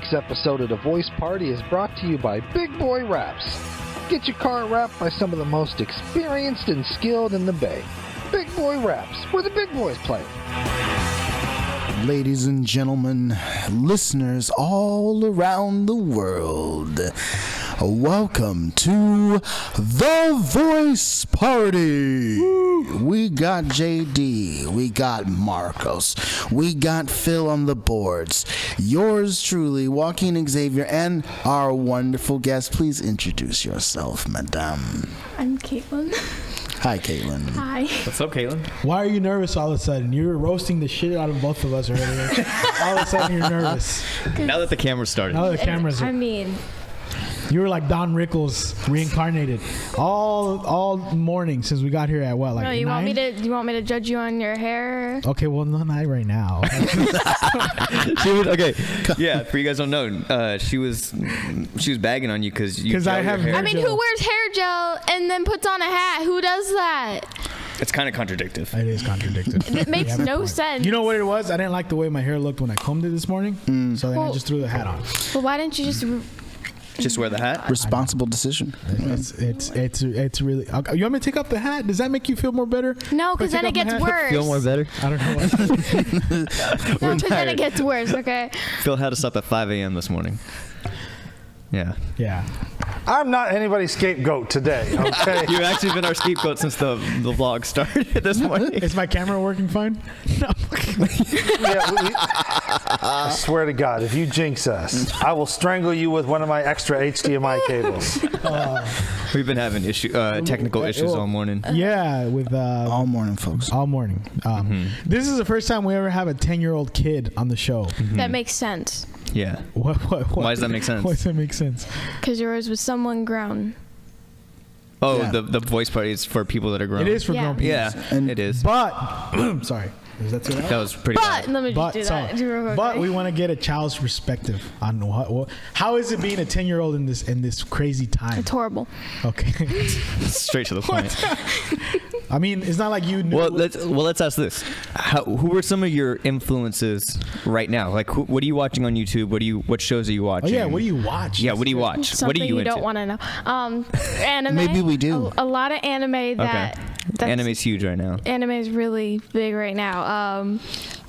week's episode of The Voice Party is brought to you by Big Boy Wraps. Get your car wrapped by some of the most experienced and skilled in the Bay. Big Boy Wraps, where the big boys play. Ladies and gentlemen, listeners all around the world, welcome to The Voice Party. We got JD, we got Marcos, we got Phil on the boards, yours truly, Joaquin Xavier, and our wonderful guest. Please introduce yourself, madame. I'm Caitlin. Hi, Caitlin. Hi. What's up, Caitlin? Why are you nervous all of a sudden? You were roasting the shit out of both of us earlier. All of a sudden you're nervous. Now that the camera's started. Now that the cameras I mean, you were like Don Rickles reincarnated all morning since we got here at what, like no, you 9? want me to judge you on your hair? Okay, well, not right now. She was okay. Yeah, for you guys don't know, she was bagging on you because I have hair. I mean, who wears hair gel and then puts on a hat? Who does that? It's kind of contradictive. It is contradictive. It makes no sense. You know what it was? I didn't like the way my hair looked when I combed it this morning, so then I just threw the hat on. Well, why didn't you Just wear the hat. Responsible decision. It's really. Okay, you want me to take off the hat? Does that make you feel more better? No, because then it gets worse. Feel more better. I don't know. No, because then it gets worse. Okay. Phil had us up at 5 a.m. this morning. Yeah. Yeah. I'm not anybody's scapegoat today, okay? You've actually been our scapegoat since the vlog started this morning. Is my camera working fine? No. I swear to God, if you jinx us, I will strangle you with one of my extra HDMI cables. We've been having technical issues all morning. Yeah, with All morning, folks. all morning. This is the first time we ever have a 10-year-old kid on the show. That makes sense. Yeah. What? Why does that make sense? Why does that make sense? Because yours was someone grown. Oh, Yeah. the voice party is for people that are grown. It is for Yeah. grown people. Yeah, And- it is. But, sorry. Is that too loud? That was pretty But bad. let me just do that. sorry. But we want to get a child's perspective on how is it being a 10-year-old in this crazy time? It's horrible. Okay. Straight to the point. I mean, it's not like you knew. Well, let's ask this: who are some of your influences right now? Like, what are you watching on YouTube? What shows are you Oh watching? yeah, what do you watch? Yeah, what do you watch? Something What are you into? don't want to know. Anime. Maybe we do. A lot of anime that's Anime's huge right now. Anime is really big right now.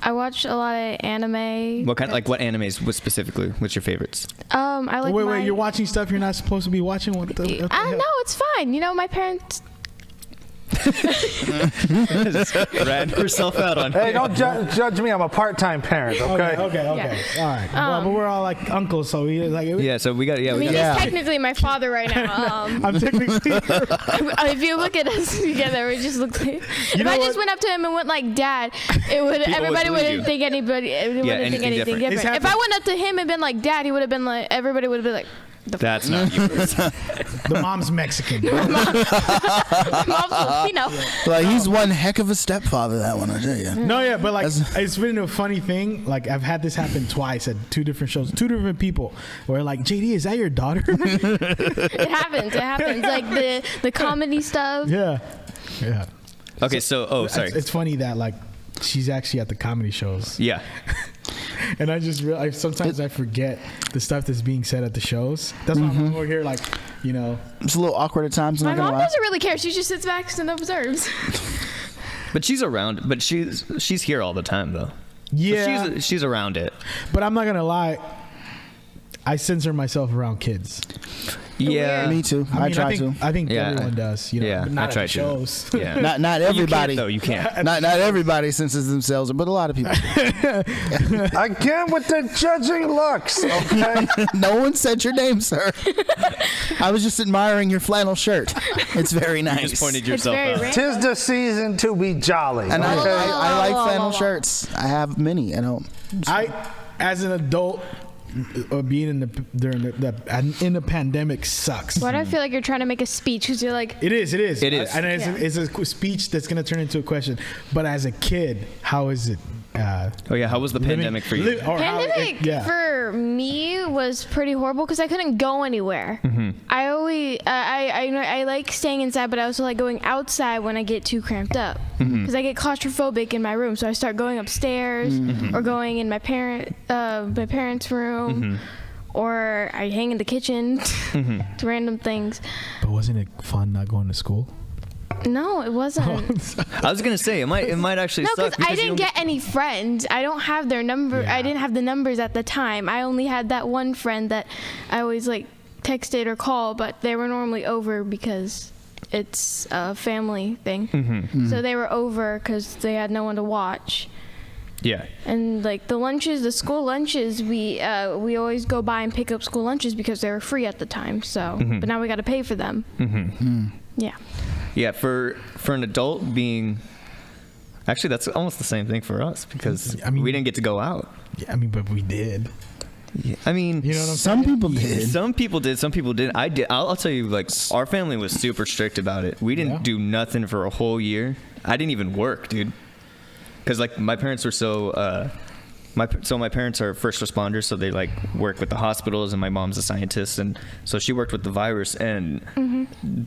I watch a lot of anime. What kind? Like what animes? What specifically? What's your favorites? I like. Wait, you're watching stuff you're not supposed to be watching? What the hell? No, it's fine. You know, my parents. Ran herself out on. Hey, don't judge me. I'm a part-time parent, okay? Okay. All right. Well, but we're all like uncles, so we like. Yeah, so we got. Yeah, I we mean, got. he's technically my father right now. I'm technically. If you look at us together, we just look like. If I just went up to him and went like, "Dad," it would. Everybody would believe wouldn't you. think anybody. Wouldn't think anything anything different. different. If I went up to him and been like, "Dad," he would have been like. Everybody would have been like. That's not you. The mom's Mexican. Mom's Filipino. Like, he's one heck of a stepfather, that one, I tell you. No, yeah, but like, it's been a funny thing. Like, I've had this happen twice at 2 different shows, 2 different people. Where like, JD, is that your daughter? It happens. Like the comedy stuff. Yeah. Okay, so sorry. It's funny that like, she's actually at the comedy shows. Yeah. And I just realize sometimes I forget the stuff that's being said at the shows. That's why I'm over here, like, you know. It's a little awkward at times, My not gonna mom lie. doesn't really care. She just sits back and observes. But she's around. But she's here all the time though. Yeah. So she's around it. But I'm not gonna lie. I censor myself around kids. Yeah. Me too. I try to. I think Yeah. everyone does. You know, Yeah, but not I try at the to. shows. Yeah. Not everybody. You can't. Not everybody censors themselves, but a lot of people. Again with the judging looks, okay? No one said your name, sir. I was just admiring your flannel shirt. It's very nice. You just pointed It's yourself very out. rare. Tis the season to be jolly, And okay? I like flannel shirts. I have many at home. As an adult, being in the pandemic sucks. Why do I feel like you're trying to make a speech? Because you're like. It is. It is. And it's a speech that's going to turn into a question. But as a kid, how is it? Oh yeah, how was the pandemic for you? Pandemic for me was pretty horrible because I couldn't go anywhere. I always I like staying inside, but I also like going outside when I get too cramped up because I get claustrophobic in my room. So I start going upstairs or going in my parents' room or I hang in the kitchen. To random things. But wasn't it fun not going to school? No, it wasn't. I was gonna say it might actually No, suck. because I didn't get any friends. I don't have their number. Yeah. I didn't have the numbers at the time. I only had that one friend that I always like texted or called, but they were normally over because it's a family thing. So they were over because they had no one to watch. Yeah. And like the school lunches, we always go by and pick up school lunches because they were free at the time. So, but now we got to pay for them. Yeah. Yeah, for an adult being, actually that's almost the same thing for us because we didn't get to go out. Yeah, but we did. Yeah, I mean, You know what I'm Some saying? people did. some people did, some people didn't. I did. I'll tell you, like our family was super strict about it. We didn't do nothing for a whole year. I didn't even work, dude, because like my parents were so. My parents are first responders, so they like work with the hospitals, and my mom's a scientist, and so she worked with the virus. And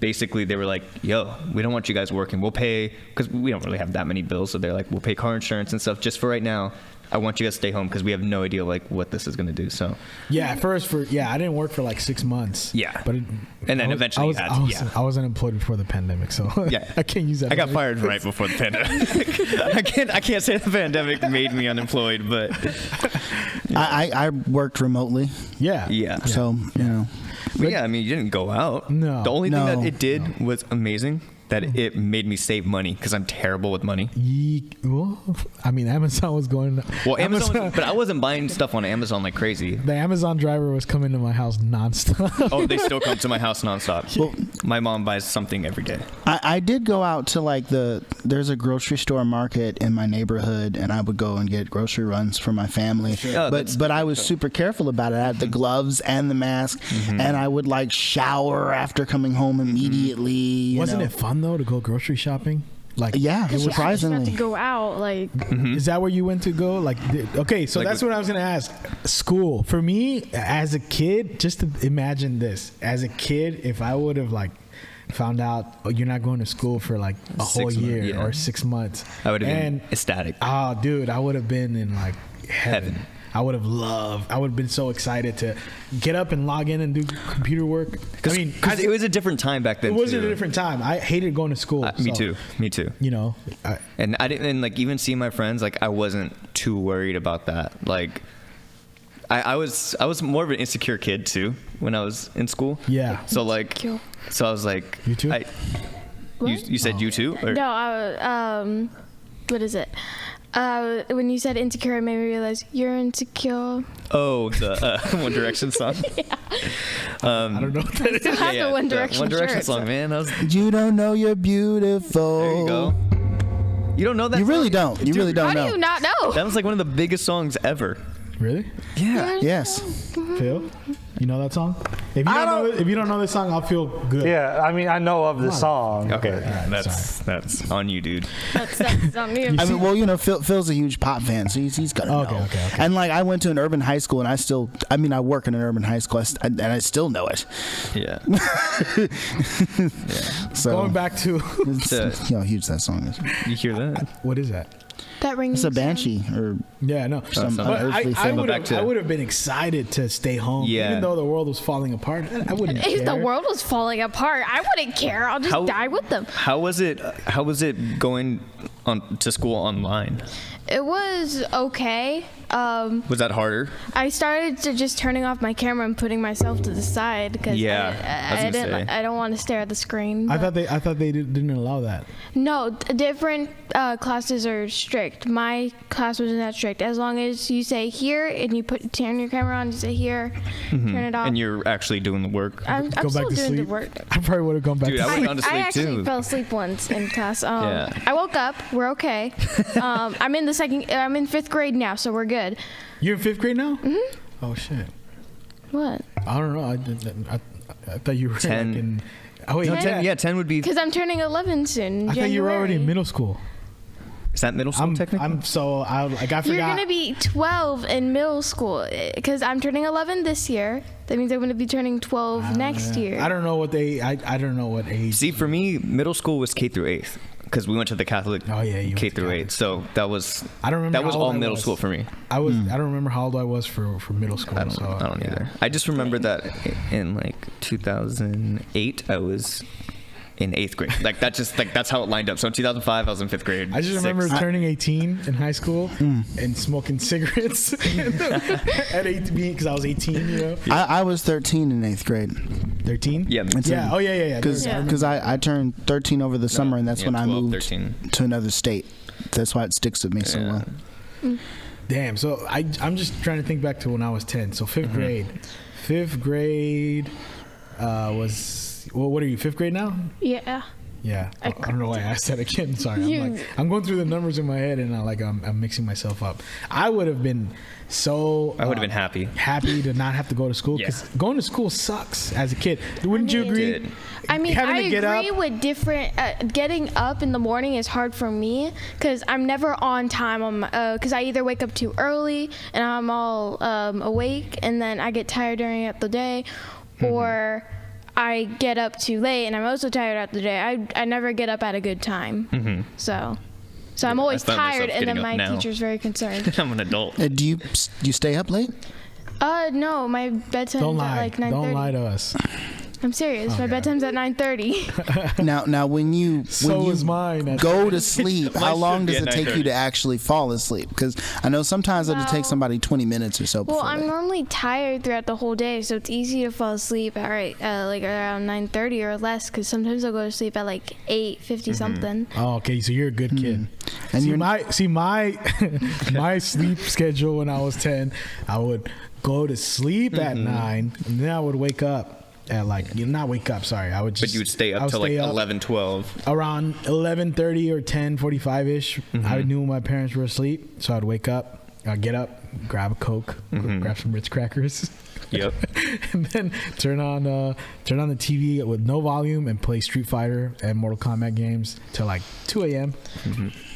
basically, they were like, "Yo, we don't want you guys working. We'll pay because we don't really have that many bills." So they're like, "We'll pay car insurance and stuff just for right now. I want you guys to stay home because we have no idea like what this is gonna do." So Yeah, at first I didn't work for like 6 months. Yeah. But And then eventually you had to, I was unemployed before the pandemic, so Yeah. I can't use that. I got fired right before the pandemic. I can't say the pandemic made me unemployed, but I worked remotely, Yeah. so you know. But yeah, I mean, you didn't go out. No. The only thing No. that it did was amazing, that it made me save money because I'm terrible with money. Well, I mean, Amazon was going. Well, Amazon, but I wasn't buying stuff on Amazon like crazy. The Amazon driver was coming to my house nonstop. Oh, they still come to my house nonstop. Well, My mom buys something every day. I did go out to like there's a grocery store market in my neighborhood, and I would go and get grocery runs for my family. Oh, that's- But I was super careful about it. I had the gloves and the mask, and I would like shower after coming home immediately. you Wasn't know. it fun though to go grocery shopping? Like, Yeah, You have surprisingly. to go out like. is that where you went to go? Like, okay, so Like- that's what I was gonna ask. School for me as a kid. Just to imagine this as a kid, if I would have like found out you're not going to school for like a 6 whole months, year yeah. or 6 months, I would have and been ecstatic. oh, dude, I would have been in like heaven. I would have been so excited to get up and log in and do computer work. I mean, Because it was a different time back then. it wasn't too. a different time. I hated going to school. Me so, too. You know, And I didn't, and like even seeing my friends, like I wasn't too worried about that. Like I was more of an insecure kid too when I was in school. yeah. So like, so I was like, You too? You said you too? Or? No, what is it? When you said insecure, it made me realize you're insecure. Oh, the One Direction song. I don't know what that is. I have the One Direction One Direction shirt, song, so- man. That was, You don't know you're beautiful. there you go. You don't know that? You really song? don't. You really don't How know. do you not know? That was like one of the biggest songs ever. Really? Yeah. Yes. Phil, you know that song? If you don't know this song, I'll feel good. Yeah, I mean, I know of the song. Okay, but- that's on you, dude. That's on me. I mean, well, you know, Phil's a huge pop fan, so he's gonna know. Okay. And like, I went to an urban high school, and I work in an urban high school, and I still know it. Yeah. So Going back to it's, you know, how huge that song is. You hear that? what is that? That rings. It's a banshee, or Yeah, no. Some But unearthly I thing. would Back have to- I would have been excited to stay home, Yeah. even though the world was falling apart. I wouldn't care. If the world was falling apart, I wouldn't care. I'll just How- die with them. How was it going on to school online? It was okay. Was that harder? I started to just turning off my camera and putting myself to the side because Yeah, I was I gonna didn't. say. I don't want to stare at the screen. I but- thought they didn't allow that. No, different classes are strict. My class wasn't that strict. As long as you say here and you turn your camera on, you say here, turn it off. And you're actually doing the work. I'm Go still back to doing the sleep. work. I probably would have gone back Dude, to I sleep. would've gone to I sleep actually too. fell asleep once in class. Yeah. I woke up. We're okay. I'm in 5th grade now, so we're good. You're in 5th grade now? Mm-hmm. Oh shit. What? I don't know. I thought you were 10. Like in. Oh wait, No, yeah. 10, yeah, 10 would be. Because I'm turning 11 soon. I thought you were already in middle school. Is that middle school technically? I forgot. You're gonna be 12 in middle school because I'm turning 11 this year. That means I'm gonna be turning 12 next year. I don't know what I don't know what age. See, for me, middle school was K through 8th. because we went to the Catholic K through 8. So that was I don't remember. That was all middle school for me. I don't remember how old I was for middle school. I don't either. I just remember that in like 2008 I was in 8th grade. Like that just like that's how it lined up. So in 2005 I was in 5th grade. I just remember turning 18 in high school and smoking cigarettes at 18 because I was 18. You know, I was 13 in 8th grade. 13? Yeah. Yeah. Oh yeah. Because I turned 13 over the summer, and that's when 12, I moved 13. to another state. That's why it sticks with me so well. Damn. So I'm just trying to think back to when I was 10. So 5th grade. 5th grade was. Well, what are you, 5th grade now? Yeah. Yeah. I don't know why I asked that again. Sorry. I'm going through the numbers in my head and I'm mixing myself up. I would have been so. I would have been happy. Happy to not have to go to school because going to school sucks as a kid. Wouldn't you agree? I mean, I agree with different. Getting up in the morning is hard for me because I'm never on time. Because I either wake up too early and I'm all awake and then I get tired during the day, or I get up too late and I'm also tired after the day. I never get up at a good time. So I'm always tired, and then my teacher's very concerned. I'm an adult. Do you stay up late? No, my bedtime's at like 9:30. Don't lie to us. I'm serious. My bedtime's at 9:30. Now when you is mine. go to sleep, how long does it take you to actually fall asleep? Because I know sometimes it'll take somebody 20 minutes or so. Well, before I'm normally tired throughout the whole day, so it's easy to fall asleep at like around 9:30 or less. Because sometimes I'll go to sleep at like 8:50 something. Oh, okay. So you're a good kid. And my sleep schedule when I was 10, I would go to sleep at 9, and then I would wake up at not wake up. Sorry, I would just. But you would stay up till like 11, 12. Around 11:30 or 10:45 ish. I knew when my parents were asleep, so I'd wake up, I'd get up, grab a Coke, grab some Ritz crackers. Yep. And then turn on the TV with no volume and play Street Fighter and Mortal Kombat games till like 2 a.m.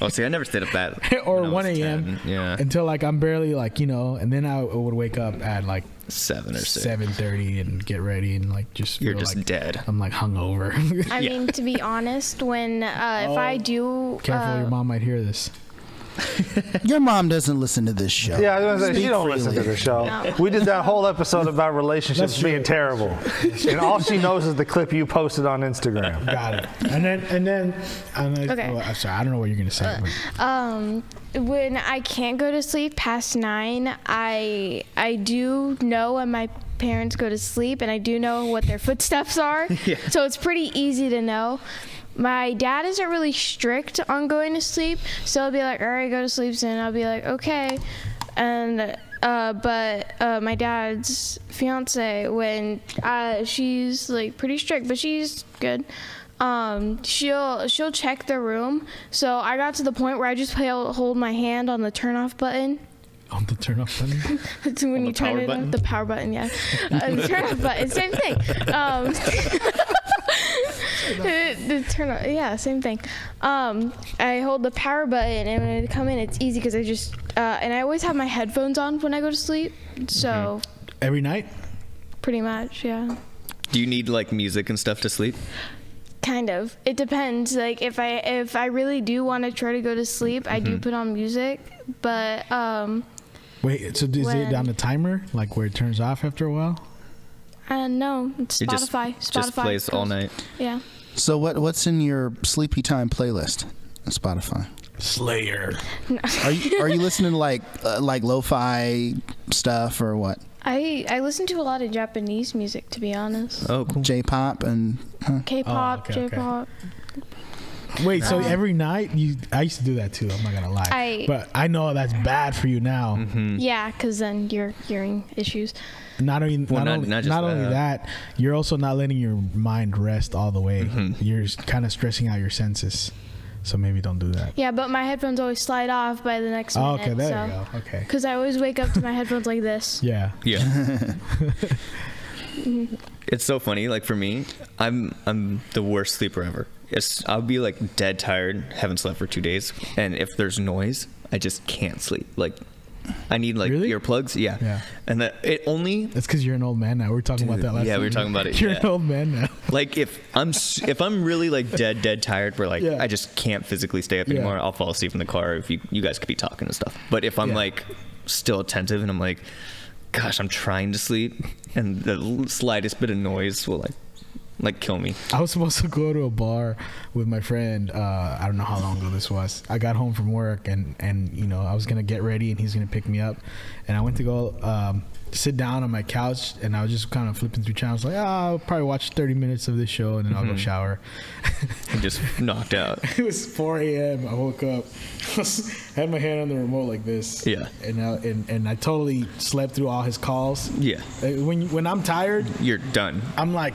Oh, see, I never stayed up that. or 1 a.m. Yeah. Until I'm barely and then I would wake up at like 7 or 6. 7:30 and get ready and you're just dead. I'm like hungover. I mean, to be honest, when if I do, careful, your mom might hear this. Your mom doesn't listen to this show. Yeah, I was gonna say, she don't listen to the show. No. We did that whole episode about relationships being terrible, and all she knows is the clip you posted on Instagram. Got it. And then Okay. I'm sorry, I don't know what you're gonna say. when I can't go to sleep past 9, I do know when my parents go to sleep, and I do know what their footsteps are. So it's pretty easy to know. My dad isn't really strict on going to sleep, so he'll be like, all right, go to sleep soon. I'll be like, okay. And but my dad's fiance, when she's like pretty strict, but she's good. She'll check the room. So I got to the point where I just hold my hand on the turn off button. On the turn off button? It's when you turn it on. The power button, yeah. The turn off button, same thing. The turn on, yeah, same thing. I hold the power button, and when I come in, it's easy because I just and I always have my headphones on when I go to sleep. So every night? Pretty much, yeah. Do you need like music and stuff to sleep? Kind of. It depends. Like if I really do want to try to go to sleep, I do put on music. But wait, so is it on the timer, like where it turns off after a while? No, it's Spotify. Spotify just plays all night. Yeah. So what's in your sleepy time playlist on Spotify? Slayer. Are you listening to like lo-fi stuff or what? I listen to a lot of Japanese music, to be honest. Oh, cool. J-pop and K-pop, okay. J-pop. Wait, so every night I used to do that too. I'm not gonna lie, but I know that's bad for you now. Yeah, because then you're hearing issues. Not only that, you're also not letting your mind rest all the way. You're kind of stressing out your senses. So maybe don't do that. Yeah, but my headphones always slide off by the next minute. Okay, there you go. Okay. Because I always wake up to my headphones like this. Yeah. It's so funny. Like for me, I'm the worst sleeper ever. I'll be like dead tired, haven't slept for 2 days, and if there's noise, I just can't sleep. Like I need like Really? earplugs. Yeah. Yeah. And it only. That's because you're an old man now. We were talking about that last Yeah, time. we were talking about it. You're yeah. an old man now. Like if I'm really like dead tired, where like Yeah. I just can't physically stay up anymore, I'll fall asleep in the car if you guys could be talking and stuff. But if I'm like still attentive and I'm like, gosh, I'm trying to sleep, and the slightest bit of noise will like kill me. I was supposed to go to a bar with my friend. I don't know how long ago this was. I got home from work and you know, I was gonna get ready and he's gonna pick me up, and I went to go sit down on my couch, and I was just kind of flipping through channels like, I'll probably watch 30 minutes of this show and then I'll go shower. I'm just knocked out. It was 4 a.m. I woke up, had my hand on the remote like this. Yeah. And I totally slept through all his calls. Yeah. When I'm tired, You're done. I'm like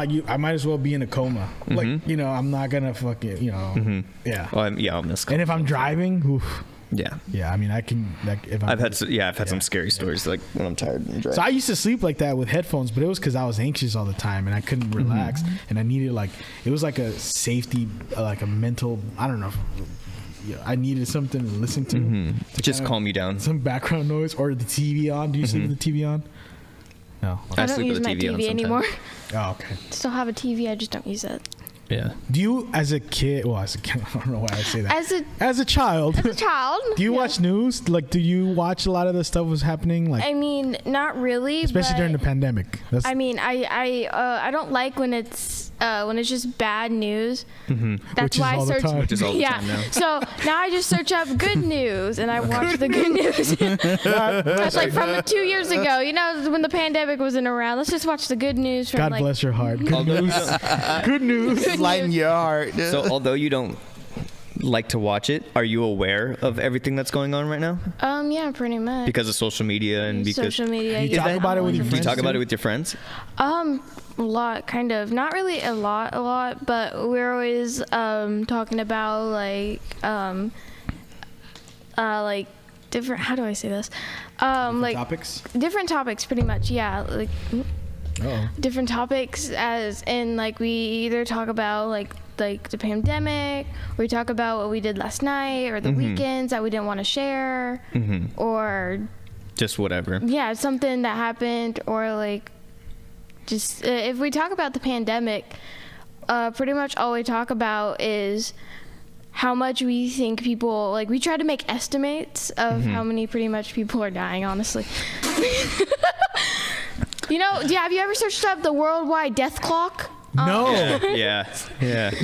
you. I might as well be in a coma. Like, you know, I'm not gonna fucking, you know. Yeah. Oh, I'll miss. And if I'm driving, oof, Yeah. yeah. I mean, I can. Like, if I've had some scary stories like when I'm tired and driving. So I used to sleep like that with headphones, but it was because I was anxious all the time and I couldn't relax, and I needed it was like a safety, like a mental. I don't know. I needed something to listen to. Just calm you down. Some background noise or the TV on. Do you sleep with the TV on? No. I don't sleep use with the my TV on TV anymore. Oh, okay. Still have a TV, I just don't use it. Yeah. Do you, as a kid? Well, as a kid, I don't know why I say that. As a child. child. Do you watch news? Like, do you watch a lot of the stuff was happening? Like, I mean, not really. especially during the pandemic. I mean, I don't like when it's just bad news. That's Which is why all I the search. time. Which is all the time now. So now I just search up good news and I watch the good news. That's like from 2 years ago. You know, when the pandemic wasn't around. Let's just watch the good news from God like. bless your heart. Good Although you news. don't- Good news. Lighten your heart. So although you don't like to watch it, are you aware of everything that's going on right now? Yeah, pretty much. Because of social media and because social media. You talk about it with your do you friends talk about too? it with your friends? A lot, kind of. Not really a lot, but we're always talking about like different. How do I say this? Like Topics. different topics, pretty much. Yeah, like Oh. different topics, as in like we either talk about like the pandemic, or we talk about what we did last night, or the weekends that we didn't want to share, or Just whatever. yeah, something that happened, or like just if we talk about the pandemic, pretty much all we talk about is how much we think people, like, we try to make estimates of how many pretty much people are dying, honestly. You know, have you ever searched up the worldwide death clock? No. Yeah. Yeah.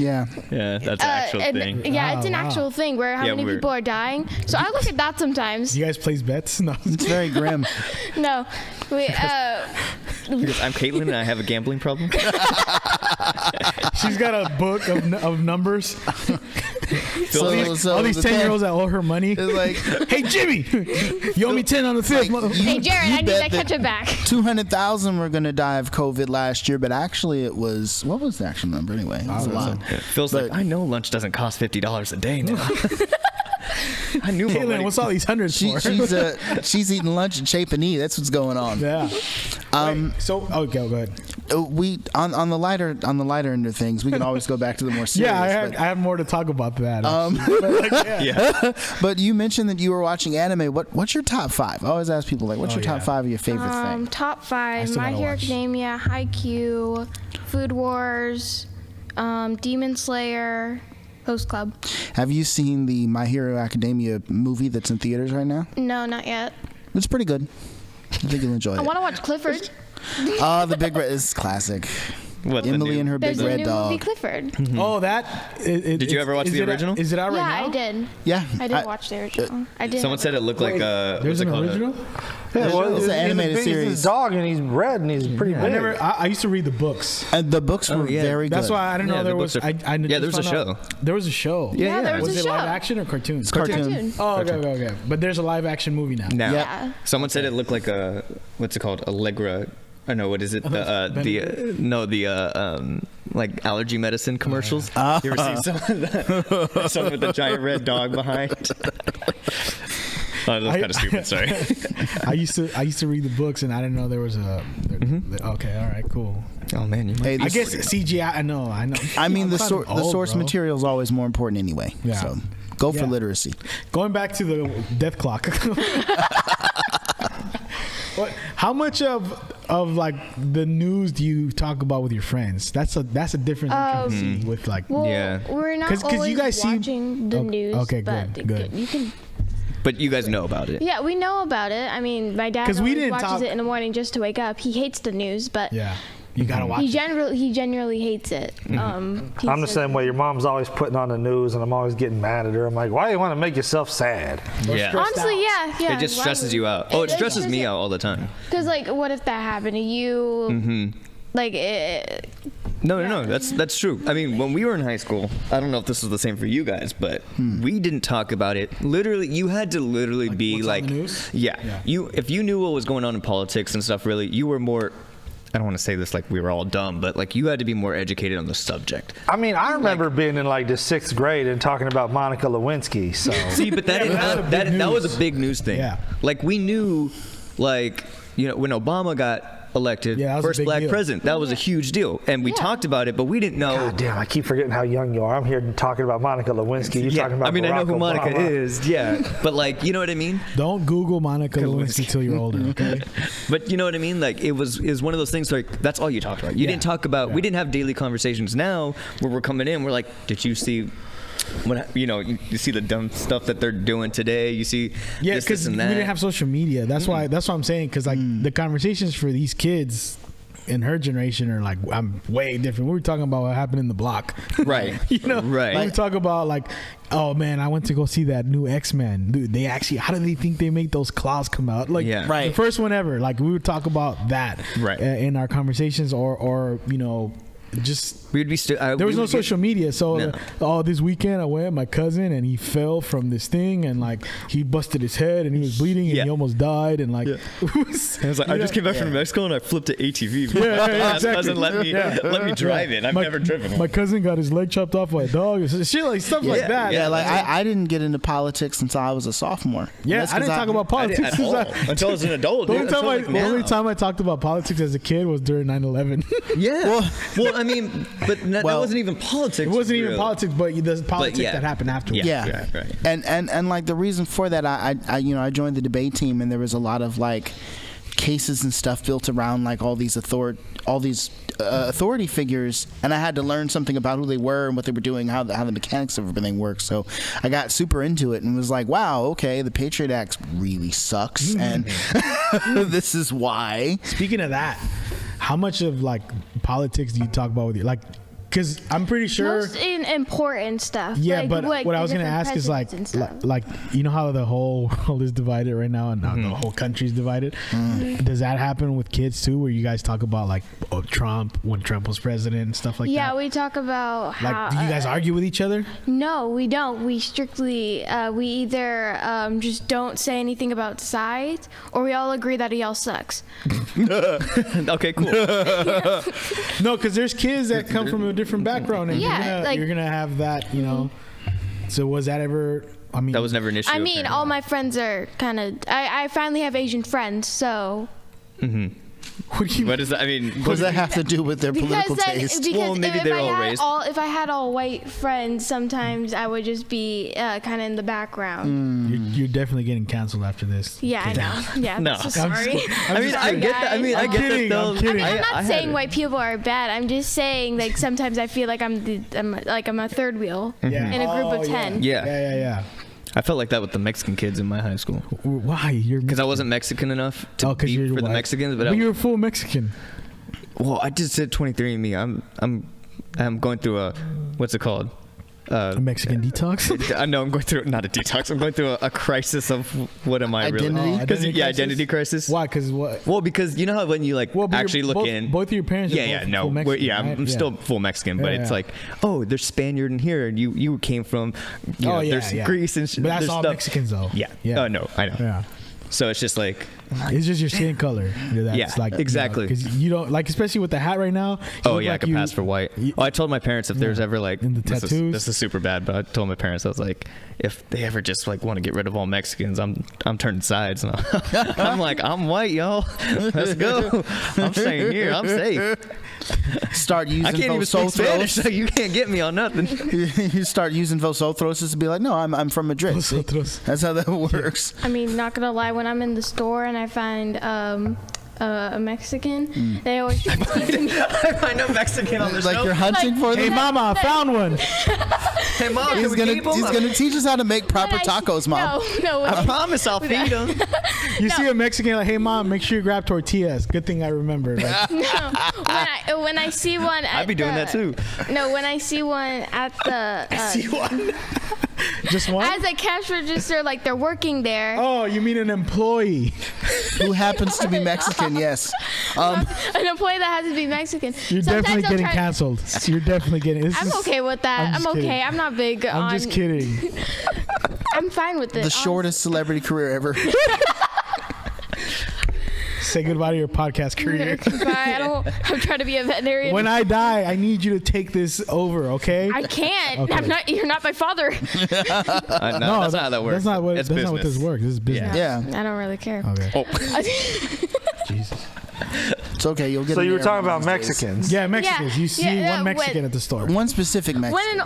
That's an actual thing. Yeah, it's an Wow. actual thing where how Yeah, many we're- people are dying. So I look at that sometimes. You guys place bets? No. It's very grim. No, we Because I'm Caitlin and I have a gambling problem. She's got a book of numbers. So All these the 10-year-olds that owe her money. It's like Hey, Jimmy, you owe me 10 on the fifth. hey Jared, I need bet that ketchup back. 200,000 were gonna die of COVID last year, but actually it was, what was the actual number anyway? It was a lot. Phil's But- like, I know lunch doesn't cost $50 a day now. I knew Caitlin, already. what's all these hundreds for? She's eating lunch at Shape and Eat. That's what's going on. Yeah. So, okay, go ahead. We on the lighter end of things, we can always go back to the more serious. Yeah, I have more to talk about that. But, But you mentioned that you were watching anime. What's your top 5? I always ask people, like, what's your top 5 of your favorite thing? Top 5: still My gotta Hero watch. Academia, Haikyuu, Food Wars, Demon Slayer, Host Club. Have you seen the My Hero Academia movie that's in theaters right now? No, not yet. It's pretty good. I think you'll enjoy I it. want to watch Clifford. The Big Red is classic. What, the Emily new- and her There's big a red new dog. movie, Clifford. Oh, that. Did you ever watch the original? Is it out right Yeah, now? I did. Yeah, I did watch the original. I did. Someone said it looked like There's what's it an called? original? Yeah, well, It's he's an animated as big as series. this dog, and he's red, and he's pretty big. I used to read the books. The books were yeah. very good. That's why I didn't Yeah, know the there was. books are- I Yeah, there was a just found show. out- There was a show. Yeah, there was Was a it show. live action or cartoon? cartoon. Oh, okay. But there's a live action movie now. Now, Yeah. someone said it looked like a what's it called? Allegra. I know what is it? Like allergy medicine commercials. You ever seen some of that? Some with the giant red dog behind. Oh, that's kind of stupid. Sorry. I used to read the books and I didn't know there was a. Okay, all right, cool. Oh man, you might. Hey, I guess CGI. I know. I mean, I'm the kind of source old, bro. material is always more important anyway. Yeah. So Go for literacy. Going back to the death clock. How much of like the news do you talk about with your friends? That's a difference I'm trying to see with like. Well, we're not always you guys watching the news. Okay, but good. You can. But you guys know about it. Yeah, we know about it. I mean, my dad always watches it in the morning just to wake up. He hates the news, but you gotta watch. He genuinely hates it. I'm the same way. Your mom's always putting on the news, and I'm always getting mad at her. I'm like, why do you want to make yourself sad? Yeah. Honestly, yeah. It just stresses you out. Oh, it stresses me out all the time. Because like, what if that happened to you? Mm-hmm. Like, No, that's true. I mean, when we were in high school, I don't know if this was the same for you guys, but we didn't talk about it. Literally, you had to literally be what's like, on the news? Yeah. If you knew what was going on in politics and stuff, really, you were more. I don't want to say this like we were all dumb, but like you had to be more educated on the subject. I mean, I remember being in like the 6th grade and talking about Monica Lewinsky. So see, but that was a big news thing. Yeah. Like we knew, like when Obama got elected, first black president, that was a huge deal, and we talked about it, but we didn't know. God damn, I keep forgetting how young you are. I'm here talking about Monica Lewinsky. You're talking about. I mean, Barack I know who Monica Obama. is, but like, you know what I mean? Don't Google Monica Lewinsky till you're older, okay? But you know what I mean? Like it was one of those things. Like that's all you talked about. You didn't talk about. We didn't have daily conversations. Now, where we're coming in, we're like, did you see? When you see the dumb stuff that they're doing today, you see because we didn't have social media. That's why. That's what I'm saying. Because like the conversations for these kids in her generation are like I'm way different. We were talking about what happened in the block, right? Right. We talk about like, oh man, I went to go see that new X-Men. Dude, they actually, how do they think they make those claws come out? Like, the first one ever. Like we would talk about that, in our conversations, or just we'd be there was no social media, so this weekend I went with my cousin and he fell from this thing and like he busted his head and he was bleeding and he almost died and like it was like I just came back from Mexico and I flipped an ATV. Exactly. Cousin let me drive it. I've never driven one. My cousin got his leg chopped off by a dog. Shit like stuff like that. Yeah, like I didn't get into politics until I was a sophomore. Yeah, I didn't talk about politics until I was an adult. The only time I talked about politics as a kid was during 9/11. Yeah. Well, I mean, but that wasn't even politics. It wasn't even politics, but the politics that happened afterwards. Yeah. Right. And like the reason for that, I joined the debate team, and there was a lot of like cases and stuff built around like all these authority figures, and I had to learn something about who they were and what they were doing, how the mechanics of everything works. So I got super into it and was like, wow, okay, the Patriot Act really sucks, and this is why. Speaking of that, how much of like politics do you talk about with you? Like, because I'm pretty sure most important stuff. Yeah, like, but like what I was gonna ask is like you know how the whole world is divided right now, and now the whole country's divided. Does that happen with kids too, where you guys talk about like Trump when Trump was president and stuff like that? Yeah, we talk about how. Like, do you guys argue with each other? No, we don't. We strictly we either just don't say anything about sides, or we all agree that he all sucks. Okay, cool. No, because there's kids that come from a different background, and you're gonna have that, So was that ever? I mean, that was never an issue. I mean, all my friends are kind of. I finally have Asian friends, so. Mm-hmm. What does that? I mean, what does that have to do with their political taste? Because maybe they're all raised. If I had all white friends, sometimes I would just be kind of in the background. You're definitely getting canceled after this. Yeah, I know. Yeah, no. so sorry. I get that. I mean, I get that though. I'm not saying white people are bad. I'm just saying like sometimes I feel like I'm a third wheel in a group of 10. Yeah. I felt like that with the Mexican kids in my high school. Why? Because I wasn't Mexican enough to be for the Mexicans, but you're full Mexican. Well, I just said 23andMe. I'm going through a what's it called? A Mexican detox? I know I'm going through not a detox. I'm going through a crisis of what am I really? Identity crisis. Why? Because what? Well, because you know how when you actually look in. Both of your parents. Are full Mexican, right? I'm still full Mexican, but it's like, oh, there's Spaniard in here, and you came from, there's Greece and. But that's all stuff. Mexicans though. Yeah. Oh no, I know. Yeah. So it's just like. It's just your skin color. That's exactly. Because you don't like, especially with the hat right now. Oh yeah, I can pass for white. I told my parents if there's ever like in the tattoos. This is super bad, but I told my parents I was like, if they ever just like want to get rid of all Mexicans, I'm turning sides. And I'm like, I'm white, y'all. Let's go. I'm staying here. I'm safe. start using I can't even speak Spanish, so you can't get me on nothing. You start using vosotros to be like, no, I'm from Madrid. See? Vosotros. That's how that works. I mean, not gonna lie, when I'm in the store and I find a Mexican, they always try to speak to me. I find a Mexican on the Like show. you're hunting for Hey, them. mama, I found one. Hey, Mom, He's gonna teach us how to make proper tacos, Mom. No. I promise I'll feed them. You see a Mexican like, hey, mom, make sure you grab tortillas. Good thing I remembered. Like, No, when I see one, I'd be doing that too. No, when I see one at the just one? as a cash register, like they're working there. Oh, you mean an employee? Who happens to be Mexican? Yes. An employee that has to be Mexican. You're Sometimes definitely they'll getting try- canceled. You're definitely getting. I'm okay with that. I'm just okay. kidding. I'm not big on. I'm just kidding. I'm fine with it. The shortest celebrity career ever. Say goodbye to your podcast career. Bye. I'm trying to be a veterinarian. When I die, I need you to take this over, okay? I can't. Okay. I'm not. You're not my father. No, that's not how that works. That's not what. It's That's not what this business. works. This is business. Yeah. I don't really care. Okay. Oh, Jesus. It's okay. You'll get. So in you were there talking one about of these days. Mexicans. Yeah, Mexicans. You see Yeah, one Mexican when- at the store. One specific Mexican.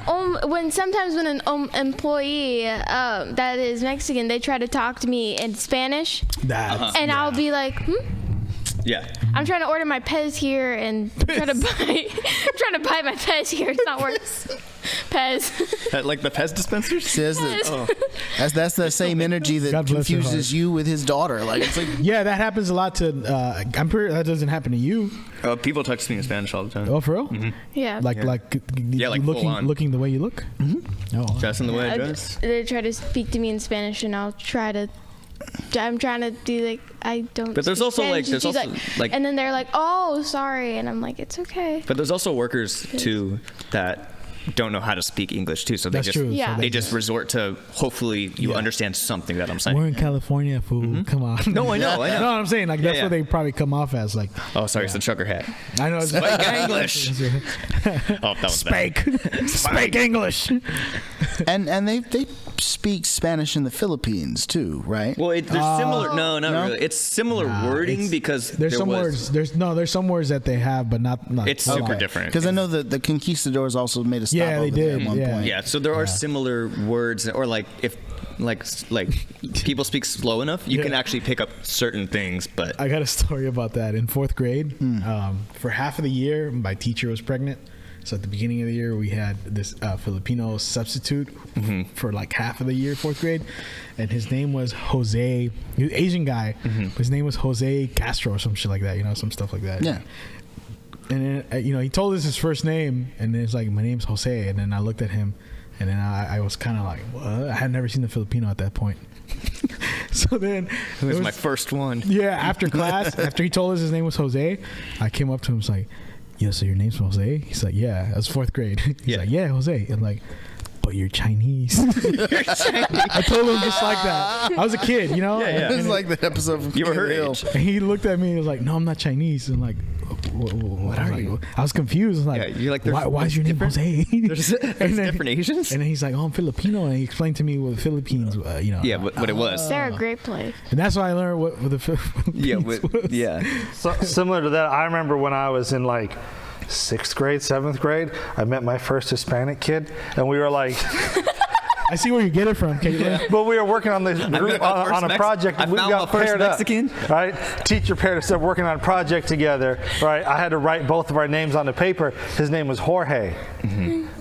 When sometimes when an employee that is Mexican, they try to talk to me in Spanish, That's and I'll be like, yeah. I'm trying to order my Pez here and trying to buy my Pez here. It's not working. Pez. Like the Pez dispensers? Says that that's the same energy that God bless her confuses heart. you with his daughter. Like it's like Yeah, that happens a lot to. I'm pretty. That doesn't happen to you. People text me in Spanish all the time. Oh, for real? Yeah. Like Yeah, like full on. looking the way you look. Oh, Dressing the way I dress. They try to speak to me in Spanish, and I'm trying to be like, I don't. But there's speak also, like- Spanish. And there's she's also, like- and then they're like, oh, sorry, and I'm like, it's okay. But there's also workers too that don't know how to speak English too, so they That's just true. Yeah. So they just resort to hopefully you Yeah. understand something that I'm saying. we're in California, fool. Come on. No, I know. No, I'm saying like that's yeah. what they probably come off as. Like, Oh, sorry, it's the trucker hat. I know. It's Speak English. Oh, that was bad. Speak English. and they speak Spanish in the Philippines too, right? Well, there's similar. No, not No? really. It's similar wording it's- because There's some words. There's some words that they have, but not. It's a super lot. different. Because I know that the conquistadors also made a stop Yeah, they over there did, at one yeah. point. Yeah, so there are similar words, or like if like people speak slow enough, you can Yeah. actually pick up certain things. But I got a story about that in 4th grade. For half of the year, my teacher was pregnant. So at the beginning of the year, we had this Filipino substitute for like half of the year, 4th grade. And his name was Jose. He was an Asian guy. But his name was Jose Castro or some shit like that, some stuff like that. Yeah. And then, he told us his first name. And then it's like, my name's Jose. And then I looked at him. And then I was kind of like, what? I had never seen the Filipino at that point. So then it was my first one. yeah, after class, after he told us his name was Jose, I came up to him and was like, yo, so your name's Jose? He's like, yeah. That was 4th grade. He's like, yeah, Jose. I'm like, but you're Chinese. I told him just like that. I was a kid, Yeah. It's like that episode from You were King of her the Hill. age. And he looked at me and was like, no, I'm not Chinese. And like, what are you? I was confused. I was like, Yeah, you're like, there's- why is your name there's Jose? There's different Asians. And then he's like, oh, I'm Filipino. And he explained to me what the Philippines, Yeah, what it was. They're a great place. And that's why I learned what the Philippines Yeah, was. So, similar to that, I remember when I was in like 6th grade, 7th grade, I met my first Hispanic kid, and we were like, I see where you get it from, Caitlin. but we were working on this group on a project. I And we found got my first paired up, Mexican. right? Teacher paired us up, working on a project together, right? I had to write both of our names on the paper. His name was Jorge.